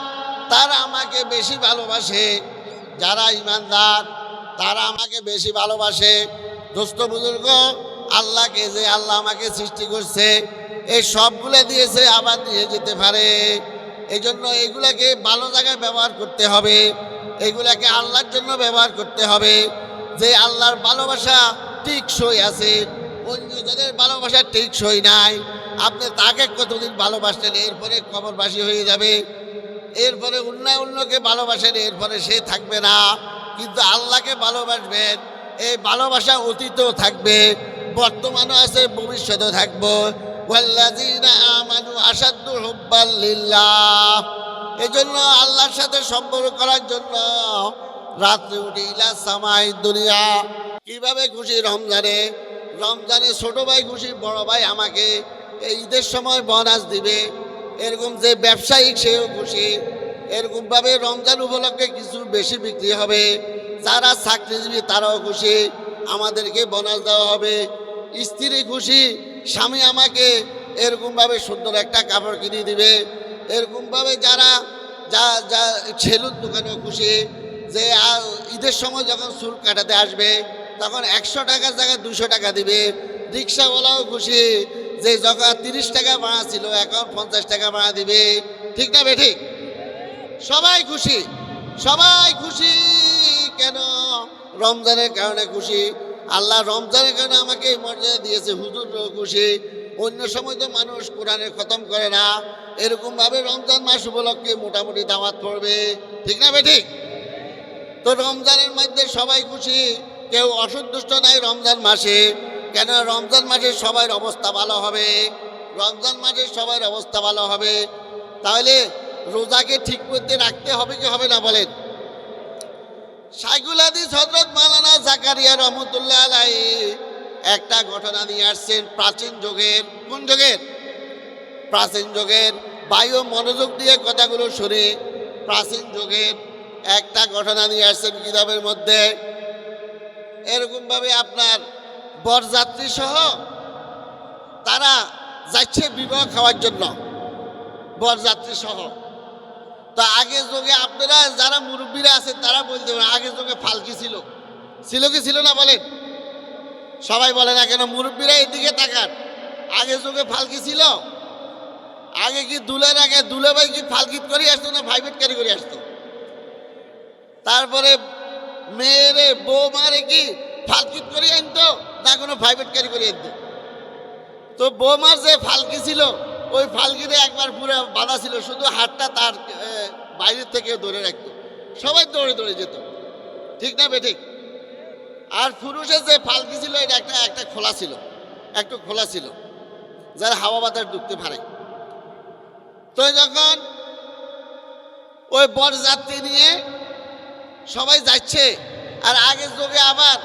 তারা আমাকে বেশি ভালোবাসে, যারা ঈমানদার তারা আমাকে বেশি ভালোবাসে। দোস্ত বুজুর্গ, আল্লাহকে যে আল্লাহ আমাকে সৃষ্টি করছে এই সবগুলো দিয়েছে, আবার নিয়ে যেতে পারে। এই জন্য এগুলাকে ভালো জায়গায় ব্যবহার করতে হবে, এগুলাকে আল্লাহর জন্য ব্যবহার করতে হবে। যে আল্লাহর ভালোবাসা টিকসই আছে, অন্য যাদের ভালোবাসা টিকসই নাই, আপনি তাকে কতদিন ভালোবাসলেন, এরপরে কবরবাসী হয়ে যাবে। এরপরে অন্যকে ভালোবাসেন, এরপরে সে থাকবে না। কিন্তু আল্লাহকে ভালোবাসবেন, এই ভালোবাসা অতীতেও থাকবে, বর্তমানও আছে, ভবিষ্যতেও থাকবো। ওয়াল্লাযীনা আমানু আশাদ্দু হুব্বাল লিল্লাহ। এই জন্য আল্লাহর সাথে সম্পর্ক করার জন্য রাত্রে উঠে ইলা সামাই দুনিয়া। কিভাবে খুশি? রমজানে, রমজানে ছোট ভাই খুশি, বড় ভাই আমাকে এই ঈদের সময় বোনাস দিবে, এরকম যে ব্যবসায়িক সেও খুশি। এরকমভাবে রমজান উপলক্ষে কিছু বেশি বিক্রি হবে। যারা চাকরিজীবী তারাও খুশি, আমাদেরকে বোনাস দেওয়া হবে। স্ত্রী খুশি, স্বামী আমাকে এরকমভাবে সুন্দর একটা কাপড় কিনে দিবে। এরকমভাবে যারা যা সেলুন দোকানেও খুশি যে ঈদের সময় যখন চুল কাটাতে আসবে তখন 100 টাকার জায়গায় 200 টাকা দিবে। রিক্সাওয়ালাও খুশি যে যখন 30 টাকা ভাড়া ছিল এখন 50 টাকা ভাড়া দিবে। ঠিক না বেঠিক? সবাই খুশি, সবাই খুশি। কেন? রমজানের কারণে খুশি। আল্লাহ রমজানের কারণে আমাকে এই মর্যাদা দিয়েছে। হুজুরও খুশি। অন্য সময় তো মানুষ কোরআনের খতম করে না, এরকমভাবে রমজান মাস উপলক্ষে মোটামুটি দাওয়াত পড়বে। ঠিক না বেঠিক? তো রমজানের মধ্যে সবাই খুশি, কেউ অসন্তুষ্ট নাই রমজান মাসে। কেন? রমজান মাসে সবার অবস্থা ভালো হবে, রমজান মাসে সবার অবস্থা ভালো হবে। তাহলে রোজাকে ঠিক করতে রাখতে হবে কি হবে না বলেন? শাইখুল হাদিস হযরত মাওলানা জাকারিয়া রহমাতুল্লাহ আলাইহি একটা ঘটনা নিয়ে আসছেন প্রাচীন যুগের। কোন যুগের? প্রাচীন যুগের। বায়ু মনোযোগ দিয়ে কথাগুলো শুনে। প্রাচীন যুগের একটা ঘটনা নিয়ে আসছেন কিতাবের মধ্যে। এরকমভাবে আপনার বরযাত্রী সহ তারা যাচ্ছে বিবাহ খাওয়ার জন্য। বরযাত্রী সহ। তো আগের যুগে আপনারা যারা মুরব্বীরা আছেন তারা বলতে পারেন আগের যুগে ফালকি ছিল, ছিল কি ছিল না বলেন? সবাই বলে না কেন? মুরব্বীরা এদিকে তাকান। আগের যুগে ফালকি ছিল? আগে কি দুলের আগে দুলে ভাই কি ফালকিত করে আসতো না প্রাইভেট গাড়ি করে আসতো? তারপরে মেয়েরে বউ মারে কি ফালকিত করে আনতো না কোনো প্রাইভেট গাড়ি করে আনতো? তো বৌমার যে ফালকি ছিল ওই ফালকিতে একবার পুরো বাঁধা ছিল, শুধু হাতটা তার বাইরের থেকে ধরে রাখতো, সবাই দৌড়ে দৌড়ে যেত, ঠিক না বেঠিক? আর পুরুষের যে ফালকি ছিল এটা একটা খোলা ছিল, একটু খোলা ছিল, যার হাওয়া বাতাস ঢুকতে পারে। তো যখন ওই বরযাত্রী নিয়ে সবাই যাচ্ছে, আর আগের যুগে আবার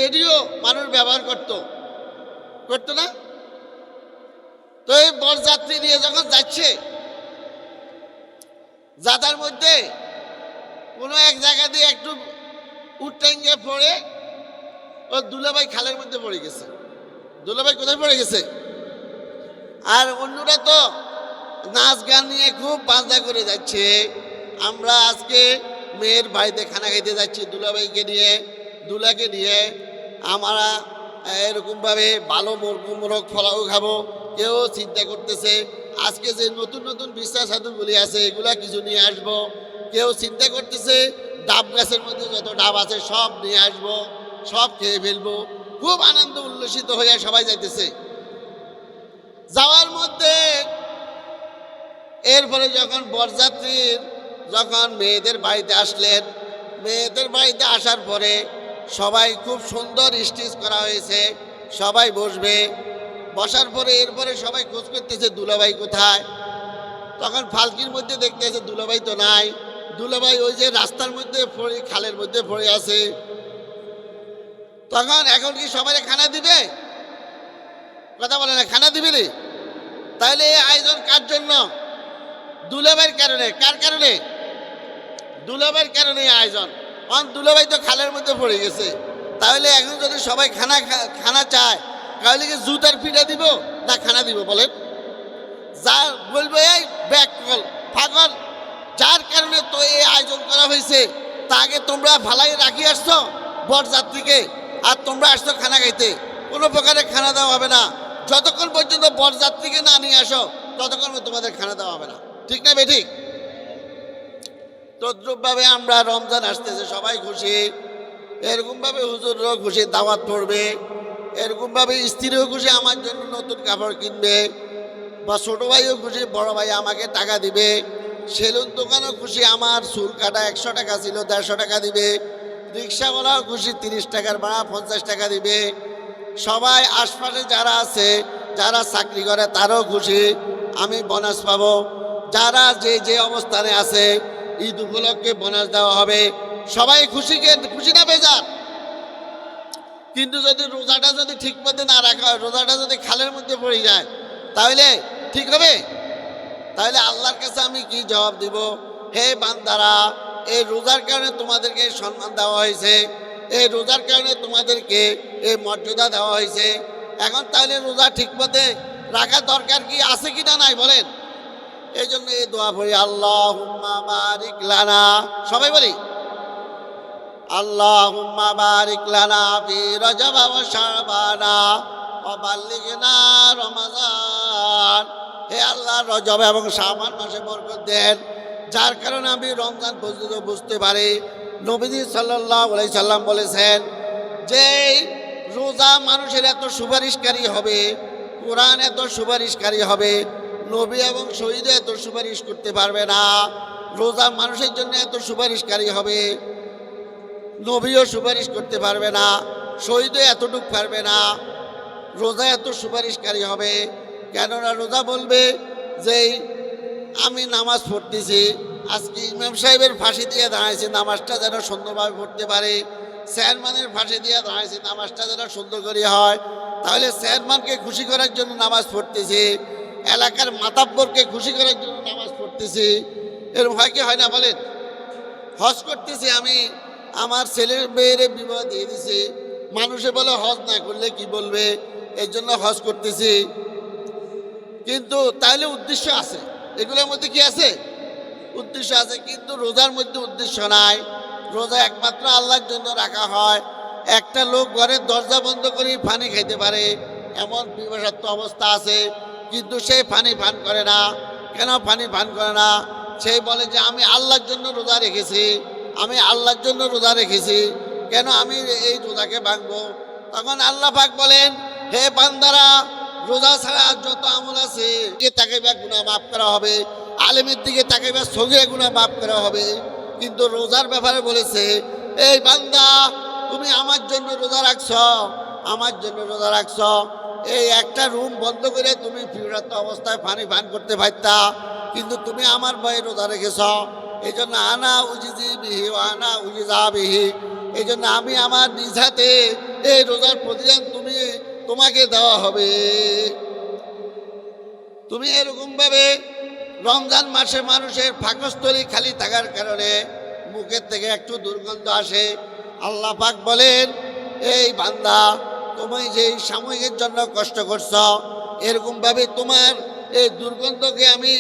রেডিও মানুষ ব্যবহার করতো না? তো এই বরযাত্রী নিয়ে যখন যাচ্ছে, যাতার মধ্যে কোনো এক জায়গা দিয়ে একটু উঠটাঙ্গে পড়ে ও দুলাভাই খালের মধ্যে পড়ে গেছে। দুলাভাই কোথায় পড়ে গেছে? আর অন্যরা তো নাচ গান নিয়ে খুব বাজনা করে যাচ্ছে। আমরা আজকে মেয়ের বাড়িতে খানা খাইতে যাচ্ছি দুলাভাইকে নিয়ে, দুলাকে নিয়ে। আমরা এরকমভাবে ভালো মোরগ ফলাও খাবো। কেউ চিন্তা করতেছে আজকে যে নতুন নতুন বিশ্বাস সাধুগুলি আছে এগুলা কিছু নিয়ে আসবো। কেউ চিন্তা করতেছে ডাব গাছের মধ্যে যত ডাব আছে সব নিয়ে আসবো, সব খেয়ে ফেলবো। খুব আনন্দ উল্লসিত হয়ে সবাই যাইতেছে। যাওয়ার মধ্যে এরপরে যখন বরযাত্রীর যখন মেয়েদের বাড়িতে আসলেন, মেয়েদের বাড়িতে আসার পরে সবাই খুব সুন্দর স্টেজ করা হয়েছে, সবাই বসবে। বসার পরে এরপরে সবাই খোঁজ করতেছে দুলাভাই কোথায়। তখন ফালকির মধ্যে দেখতেছে দুলাভাই তো নাই। দুলাভাই ওই যে রাস্তার মধ্যে পড়ে, খালের মধ্যে পড়ে আছে। তখন এখন কি সবাই খানা দিবে? কথা বলে না, খানা দিবে রে? তাহলে এই আয়োজন কার জন্য? দুলাভাইয়ের কারণে। কার কারণে? দুলাভাইয়ের কারণে আয়োজন। দুলাভাই তো খালের মধ্যে পড়ে গেছে। তাহলে এখন যদি সবাই খানা চায় তাহলে কি জুতার পিঠা দিব না খানা দিব বলেন? যা বলবে এই ব্যাকল পাগল, যার কারণে তো এই আয়োজন করা হয়েছে তাকে তোমরা ভালাই রাখি আসছো বরযাত্রীকে, আর তোমরা আসছো খানা খাইতে। কোনো প্রকারে খানা দেওয়া হবে না যতক্ষণ পর্যন্ত বরযাত্রীকে না নিয়ে আসো, ততক্ষণ তোমাদের খানা দেওয়া হবে না, ঠিক না বেঠিক? তদ্রূপভাবে আমরা রমজান আসতেছে, সবাই খুশি। এরকমভাবে হুজুররাও খুশি, দাওয়াত পড়বে। এরকমভাবে স্ত্রীও খুশি, আমার জন্য নতুন কাপড় কিনবে। বা ছোটো ভাইও খুশি, বড় ভাই আমাকে টাকা দিবে। সেলুন দোকানও খুশি, আমার চুল কাটা 100 টাকা ছিল 150 টাকা দিবে। রিক্সাওয়ালাও খুশি, 30 টাকার ভাড়া 50 টাকা দিবে। সবাই আশপাশে যারা আছে, যারা চাকরি করে তারাও খুশি, আমি বোনাস পাবো। যারা যে যে অবস্থানে আছে ঈদ উপলক্ষে বোনাস দেওয়া হবে। সবাই খুশি না বেজার? কিন্তু যদি রোজাটা যদি ঠিক মতো না রাখা হয়, রোজাটা যদি খালের মধ্যে পড়ে যায় তাহলে ঠিক হবে? তাহলে আল্লাহর কাছে আমি কি জবাব দিব? হে বান্দারা, এই রোজার কারণে তোমাদেরকে সম্মান দেওয়া হয়েছে, এই রোজার কারণে তোমাদেরকে এই মর্যাদা দেওয়া হয়েছে। এখন তাহলে রোজা ঠিক মতে রাখা দরকার কি আছে কি না নাই বলেন? এই জন্য এই দোয়া পড়ি, আল্লাহুম্মা বারিক লানা। সবাই বলি আল্লাহুম্মা বারিক লানা ফি রজব ওয়া শাবানা ওয়া বাল্লিগনা রমাজান। হে আল্লাহ, রজব এবং শাবান মাসে বরকত দেন, যার কারণে আমি রমজান পর্যন্ত বুঝতে পারি। নবীজি সাল্লাল্লাহু আলাইহি সাল্লাম বলেছেন যে রোজা মানুষের এত সুপারিশকারী হবে, কোরআন এত সুপারিশকারী হবে, নবী এবং শহীদ এত সুপারিশ করতে পারবে না। রোজা মানুষের জন্য এত সুপারিশকারী হবে, নবীও সুপারিশ করতে পারবে না, শহীদও এতটুকু পারবে না, রোজা এত সুপারিশকারী হবে। কেননা রোজা বলবে যে আমি নামাজ পড়তেছি, আজকে ইমাম সাহেবের ফাঁসি দিয়ে দাঁড়াইছি, নামাজটা যেন সুন্দরভাবে পড়তে পারে। চেয়ারম্যানের ফাঁসি দিয়ে দাঁড়াইছি, নামাজটা যেন সুন্দর করে হয়। তাহলে চেয়ারম্যানকে খুশি করার জন্য নামাজ পড়তেছি, এলাকার মাতাব্বরকে খুশি করার জন্য নামাজ পড়তেছি। এরকম হয় কি হয় না বলেন? হজ করতেছি আমি, আমার ছেলের মেয়ের বিবাহ দিয়ে দিছি, মানুষে বলে হজ না করলে কি বলবে, এই জন্য হজ করতেছি। কিন্তু তাহলে উদ্দেশ্য আছে, এগুলোর মধ্যে কি আছে? উদ্দেশ্য আছে। কিন্তু রোজার মধ্যে উদ্দেশ্য নাই। রোজা একমাত্র আল্লাহর জন্য রাখা হয়। একটা লোক ঘরের দরজা বন্ধ করে পানি খাইতে পারে, এমন বিভৎস অবস্থা আছে, কিন্তু সে পানি পান করে না। কেন পানি পান করে না? সে বলে যে আমি আল্লাহর জন্য রোজা রেখেছি, আমি আল্লাহর জন্য রোজা রেখেছি, কেন আমি এই রোজাকে ভাঙবো? তখন আল্লাহ পাক বলেন, হে বান্দারা, রোজা ছাড়া যত আমল আছে তাকে গুনাহ মাফ করা হবে, আলেমের দিকে তাকে সগিরা গুনাহ মাফ করা হবে। কিন্তু রোজার ব্যাপারে বলেছে, এই বান্দা, তুমি আমার জন্য রোজা রাখছ, আমার জন্য রোজা রাখছ, এই একটা রুম বন্ধ করে তুমি ফিরাত অবস্থায় পানি পান করতে পারতা, কিন্তু তুমি আমার ভয়ে রোজা রেখেছ। এই জন্য আনা উজিজি বিহি আনা উজিজা বিহি, এই জন্য আমি আমার নিজ হাতে এই রোজার প্রতিদান তোমাকে দেওয়া হবে। তুমি এরকম ভাবে রমজান মাসে মানুষের পাকস্থলী খালি থাকার কারণে মুখের থেকে একটু দুর্গন্ধ আসে। আল্লাহ পাক বলেন, এই বান্দা, তুমি যে সাময়িকের জন্য কষ্ট করছ, এরকম ভাবে তোমার এই দুর্গন্ধকে আমি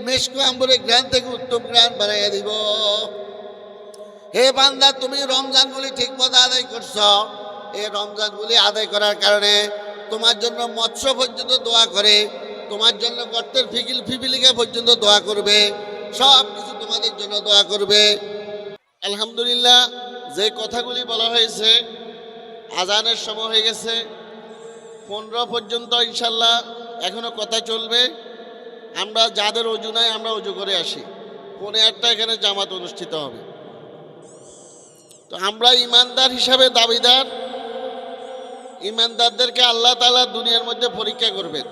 মেশকো আম্বরের গ্রান থেকে উত্তম গ্রান বানাইয়া দিব। হে বান্দা, তুমি রমজানগুলি ঠিক মতো আদায় করছ, এই রমজানগুলি আদায় করার কারণে তোমার জন্য মৎস্য পর্যন্ত দোয়া করে, তোমার জন্য গর্তের ফিপিলিকা পর্যন্ত দোয়া করবে, সব কিছু তোমাদের জন্য দোয়া করবে। আলহামদুলিল্লাহ, যে কথাগুলি বলা হয়েছে, আজানের সময় হয়ে গেছে, 15 পর্যন্ত ইনশাল্লাহ এখনো কথা চলবে। আমরা যাদের অজু নাই আমরা অজু করে আসি, 15টা এখানে জামাত অনুষ্ঠিত হবে। তো আমরা ইমানদার হিসাবে দাবিদার, ইমানদারদেরকে আল্লাহ তাআলা দুনিয়ার মধ্যে পরীক্ষা করবেন।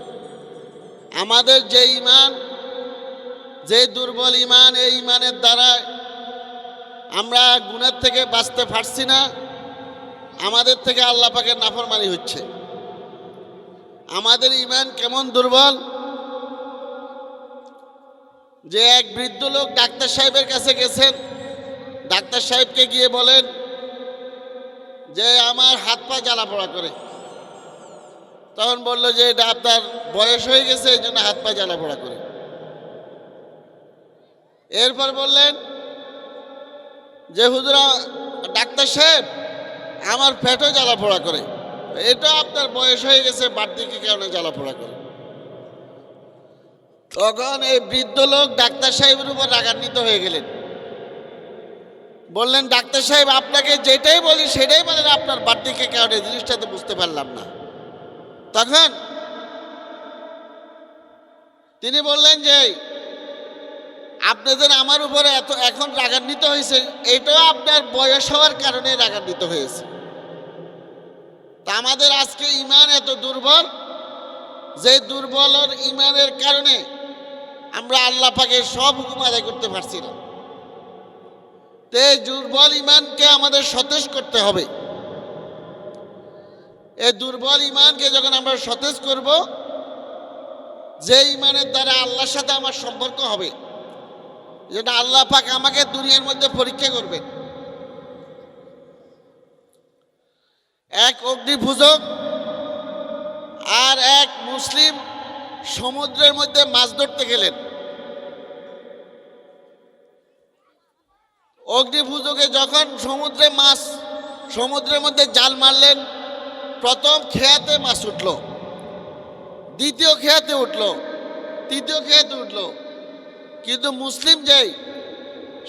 আমাদের যে ইমান, যে দুর্বল ইমান, এই ইমানের দ্বারা আমরা গুনাহ থেকে বাঁচতে পারছি না, আমাদের থেকে আল্লাহ পাকের নাফরমানি হচ্ছে। আমাদের ইমান কেমন দুর্বল, যে এক বৃদ্ধ লোক ডাক্তার সাহেবের কাছে গেছেন, ডাক্তার সাহেবকে গিয়ে বলেন যে আমার হাত পা জ্বালা পোড়া করে। তখন বলল যে এটা আপনার বয়স হয়ে গেছে, এই জন্য হাত পা জ্বালা পোড়া করে। এরপর বললেন যে হুজুরা, ডাক্তার সাহেব, আমার পেটও জ্বালা পোড়া করে, এটা আপনার বয়স হয়ে গেছে, বার্ধক্যের কারণে জ্বালা পোড়া করে। তখন এই বৃদ্ধ লোক ডাক্তার সাহেবের উপর রাগান্বিত হয়ে গেলেন, বললেন, ডাক্তার সাহেব, আপনাকে যেটাই বলি সেটাই বলেন, আপনার বার্ধক্যের কারণে, জিনিসটা তো বুঝতে পারলাম না। তখন তিনি বললেন যে আপনাদের আমার উপরে এত এখন রাগান্বিত হয়েছে, এটাও আপনার বয়স হওয়ার কারণে রাগান্বিত হয়েছে। তা আমাদের আজকে ইমান এত দুর্বল, যে দুর্বল ইমানের কারণে আমরা আল্লাহ পাকের সব হুকুম আদায় করতে পারছি না। তে দুর্বল ইমানকে আমাদের সতেজ করতে হবে। এই দুর্বল ইমানকে যখন আমরা সতেজ করব, যে ইমানের দ্বারা আল্লাহর সাথে আমার সম্পর্ক হবে, যেটা আল্লাহ পাক আমাকে দুনিয়ার মধ্যে পরীক্ষা করবে। এক অগ্নিপূজক আর এক মুসলিম সমুদ্রের মধ্যে মাছ ধরতে গেলেন। অগ্নিপূজকে যখন সমুদ্রের মধ্যে জাল মারলেন, প্রথম খেয়াতে মাছ উঠল, দ্বিতীয় খেয়াতে উঠল, তৃতীয় খেয়াতে উঠল। কিন্তু মুসলিম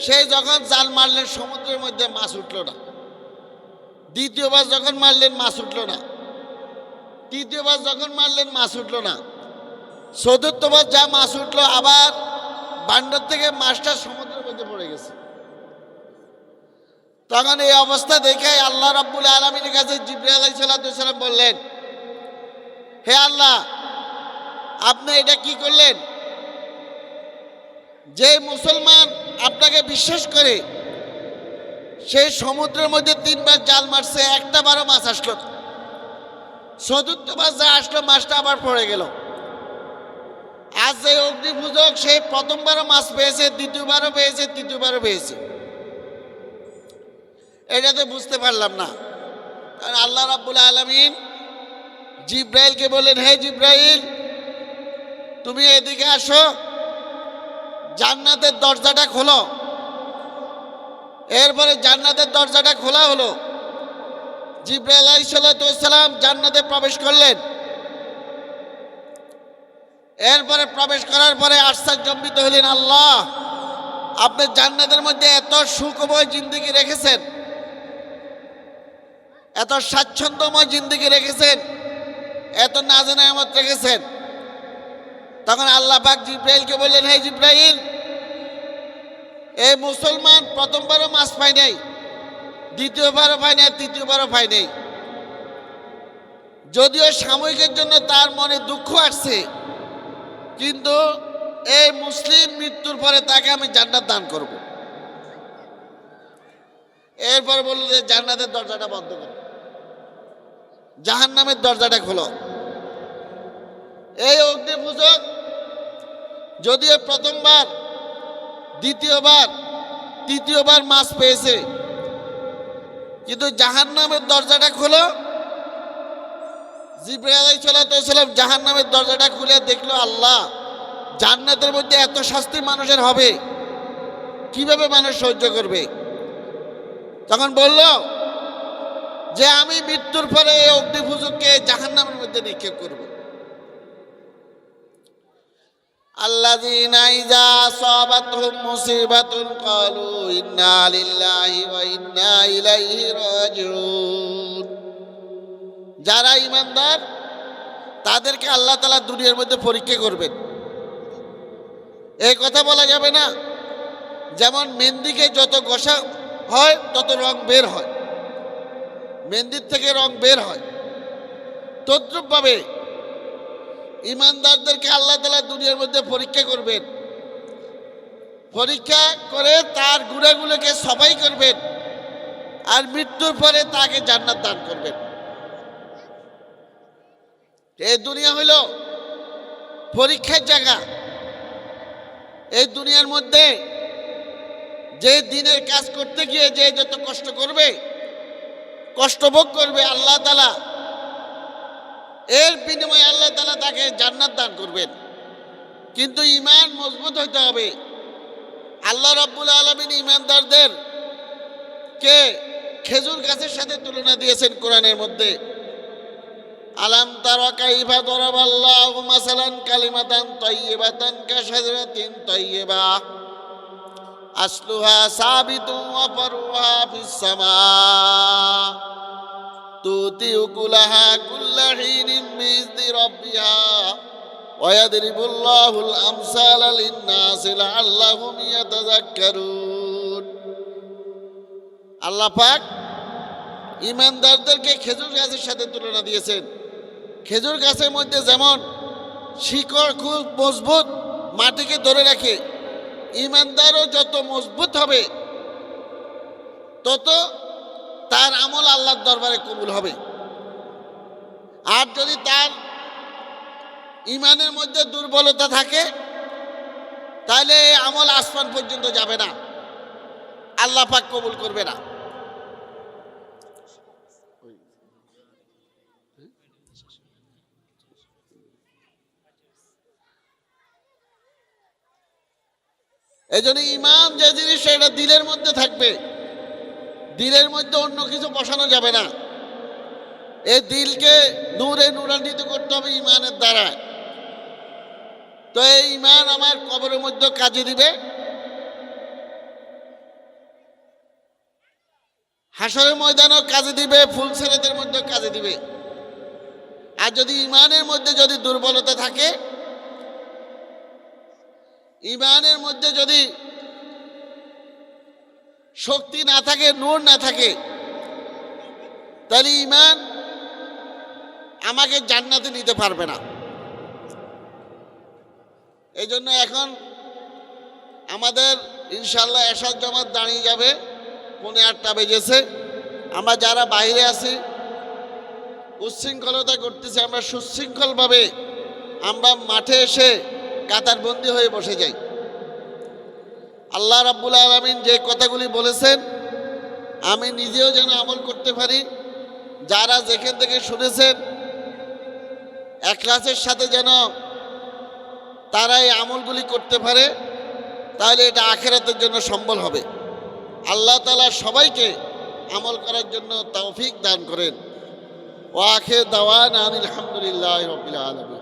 সে যখন জাল মারলেন সমুদ্রের মধ্যে মাছ উঠল না। দ্বিতীয়বার যখন মারলেন মাছ উঠল না, তৃতীয়বার যখন মারলেন মাছ উঠল না, চতুর্থবার যা মাছ উঠল, আবার বান্ডার থেকে মাছটা সমুদ্রের মধ্যে পড়ে গেছে। তখন এই অবস্থা দেখে আল্লাহ রাব্বুল আলামিনের কাছে জিবরাইল আলাইহিস সালাম বললেন, হে আল্লাহ, আপনি এটা কি করলেন? যে মুসলমান আপনাকে বিশ্বাস করে, সেই সমুদ্রের মধ্যে 3 বার জাল মারছে, একটা বারও মাছ আসলো না। চতুর্থবার যা আসলো, মাছটা আবার পড়ে গেল। আজ যে অগ্নিপূজক, সে প্রথমবারও মাছ পেয়েছে, দ্বিতীয়বারও পেয়েছে, তৃতীয়বারও পেয়েছে। এটা তো বুঝতে পারলাম না। কারণ আল্লাহ রাব্বুল আলামিন জিব্রাইলকে বললেন, হে জিব্রাইল, তুমি এদিকে আসো, জান্নাতের দরজাটা খোলো। এরপরে জান্নাতের দরজাটা খোলা হলো। জিবরাইল আলাইহিস সালাম জান্নাতে প্রবেশ করলেন। এরপরে প্রবেশ করার পরে আশ্চর্যজনিত হলেন, আল্লাহ, আপনি জান্নাতের মধ্যে এত সুখময় জিন্দেগি রেখেছেন, এত স্বাচ্ছন্দ্যময় জিন্দেগি রেখেছেন, এত নাজে নেয়ামত রেখেছেন। তখন আল্লাহ পাক জিবরাইলকে বললেন, হে জিবরাইল, এই মুসলমান প্রথমবারও মাছ পায় নাই, দ্বিতীয়বারও পায় নাই, তৃতীয়বারও পায় নাই। যদিও সাময়িকের জন্য তার মনে দুঃখ আসছে, কিন্তু এই মুসলিম মৃত্যুর পরে তাকে আমি জান্নাত দান করব। এরপর বলল যে জান্নাতের দরজাটা বন্ধ করো, জাহান্নামের দরজাটা খোলো। এই অগ্নিপূজক যদিও প্রথমবার, দ্বিতীয়বার, তৃতীয়বার মাছ পেয়েছে, কিন্তু জাহান্নামের দরজাটা খোলো। জিবরাইল আলাইহিস সালাম জাহান্নামের দরজাটা খুলে দেখলো, আল্লাহ, জান্নাতের মধ্যে এত শাস্তি মানুষের হবে, কিভাবে মানুষ সহ্য করবে? তখন বলল যে আমি মৃত্যুর পরে এই অগ্নিপূজককে জাহান্নামের মধ্যে নিক্ষেপ করব। আল্লাযীনা ইযা আসাবাতহুম মুসিবাতুন ক্বালু ইন্না লিল্লাহি ওয়া ইন্না ইলাইহি রাজিউন। যারা ঈমানদার তাদেরকে আল্লাহ তাআলা দুনিয়ার মধ্যে পরীক্ষা করবেন। এই কথা বলা যাবে না, যেমন মেহেন্দিকে যত ঘষা হয় তত রং বের হয়, মেহেন্দির থেকে রং বের হয়, তদ্রূপভাবে ঈমানদারদেরকে আল্লাহ তাআলা দুনিয়ার মধ্যে পরীক্ষা করবেন। পরীক্ষা করে তার গুনাহগুলোকে সফাই করবেন, আর মৃত্যুর পরে তাকে জান্নাত দান করবেন। এই দুনিয়া হইল পরীক্ষার জায়গা। এই দুনিয়ার মধ্যে যে দিনের কাজ করতে গিয়ে যে যত কষ্ট করবে, কষ্ট ভোগ করবে, আল্লাহ তাআলা এর বিনিময়ে আল্লাহ তাআলা তাকে জান্নাত দান করবেন। কিন্তু ঈমান মজবুত হইতে হবে। আল্লাহ রাব্বুল আলামিন ঈমানদারদের কে খেজুর গাছের সাথে তুলনা দিয়েছেন কোরআনের মধ্যে। আলাম তারা কাইফা দরাবাল্লাহু মাসালান কালিমাতান তাইয়্যিবাতান কাশাজারাতিন তাইয়্যিবা আসলুহা সাবিতুন ওয়া ফারুহা ফিস সামা তুতি উকুলাহা কুল্লা হিনিন বিইذনি রাব্বিহা ওয়া ইয়াদরিবুল্লাহুল আমসালা লিন-নাসি লাআল্লাহুম ইয়াতাযাক্কারুন। আল্লাহ পাক ঈমানদারদেরকে খেজুর গাছের সাথে তুলনা দিয়েছেন। খেজুর গাছের মধ্যে যেমন শিকড় খুব মজবুত, মাটিকে ধরে রাখে, ঈমানদারও যত মজবুত হবে তত তার আমল আল্লাহর দরবারে কবুল হবে। আর যদি তার ঈমানের মধ্যে দুর্বলতা থাকে, তাহলে এই আমল আসমান পর্যন্ত যাবে না, আল্লাহ পাক কবুল করবে না। এই জন্য ঈমান যে জিনিস, এটা দিলের মধ্যে থাকবে, দিলের মধ্যে অন্য কিছু বসানো যাবে না। এই দিলকে নূরে নূরান্বিত করতে হবে ঈমানের দ্বারা। তো এই ঈমান আমার কবরের মধ্যে কাজে দিবে, হাসরের ময়দানও কাজে দিবে, ফুলসেরাতের মধ্যে কাজে দিবে। আর যদি ঈমানের মধ্যে যদি দুর্বলতা থাকে, ঈমানের মধ্যে যদি শক্তি না থাকে, নূর না থাকে, তাহলে ঈমান আমাকে জান্নাতে নিতে পারবে না। এই জন্য এখন আমাদের ইনশাআল্লাহ এশার জামাত দাঁড়িয়ে যাবে, 8:45 বেজেছে। আমরা যারা বাইরে আছি, উচ্ছৃঙ্খলতা করতেছি, আমরা সুশৃঙ্খলভাবে আমরা মাঠে এসে কাতারবন্দি হয়ে বসে যাই। আল্লাহ রাব্বুল আলামিন যে কথাগুলি বলেছেন আমি নিজেও যেন আমল করতে পারি, যারা যেখান থেকে শুনেছেন ইখলাসের সাথে যেন তারা এই আমলগুলি করতে পারে, তাহলে এটা আখিরাতের জন্য সম্বল হবে। আল্লাহ তাআলা সবাইকে আমল করার জন্য তৌফিক দান করেন। ওয়া আখির দাওয়ানা আনিল হামদুলিল্লাহি রাব্বিল আলামিন।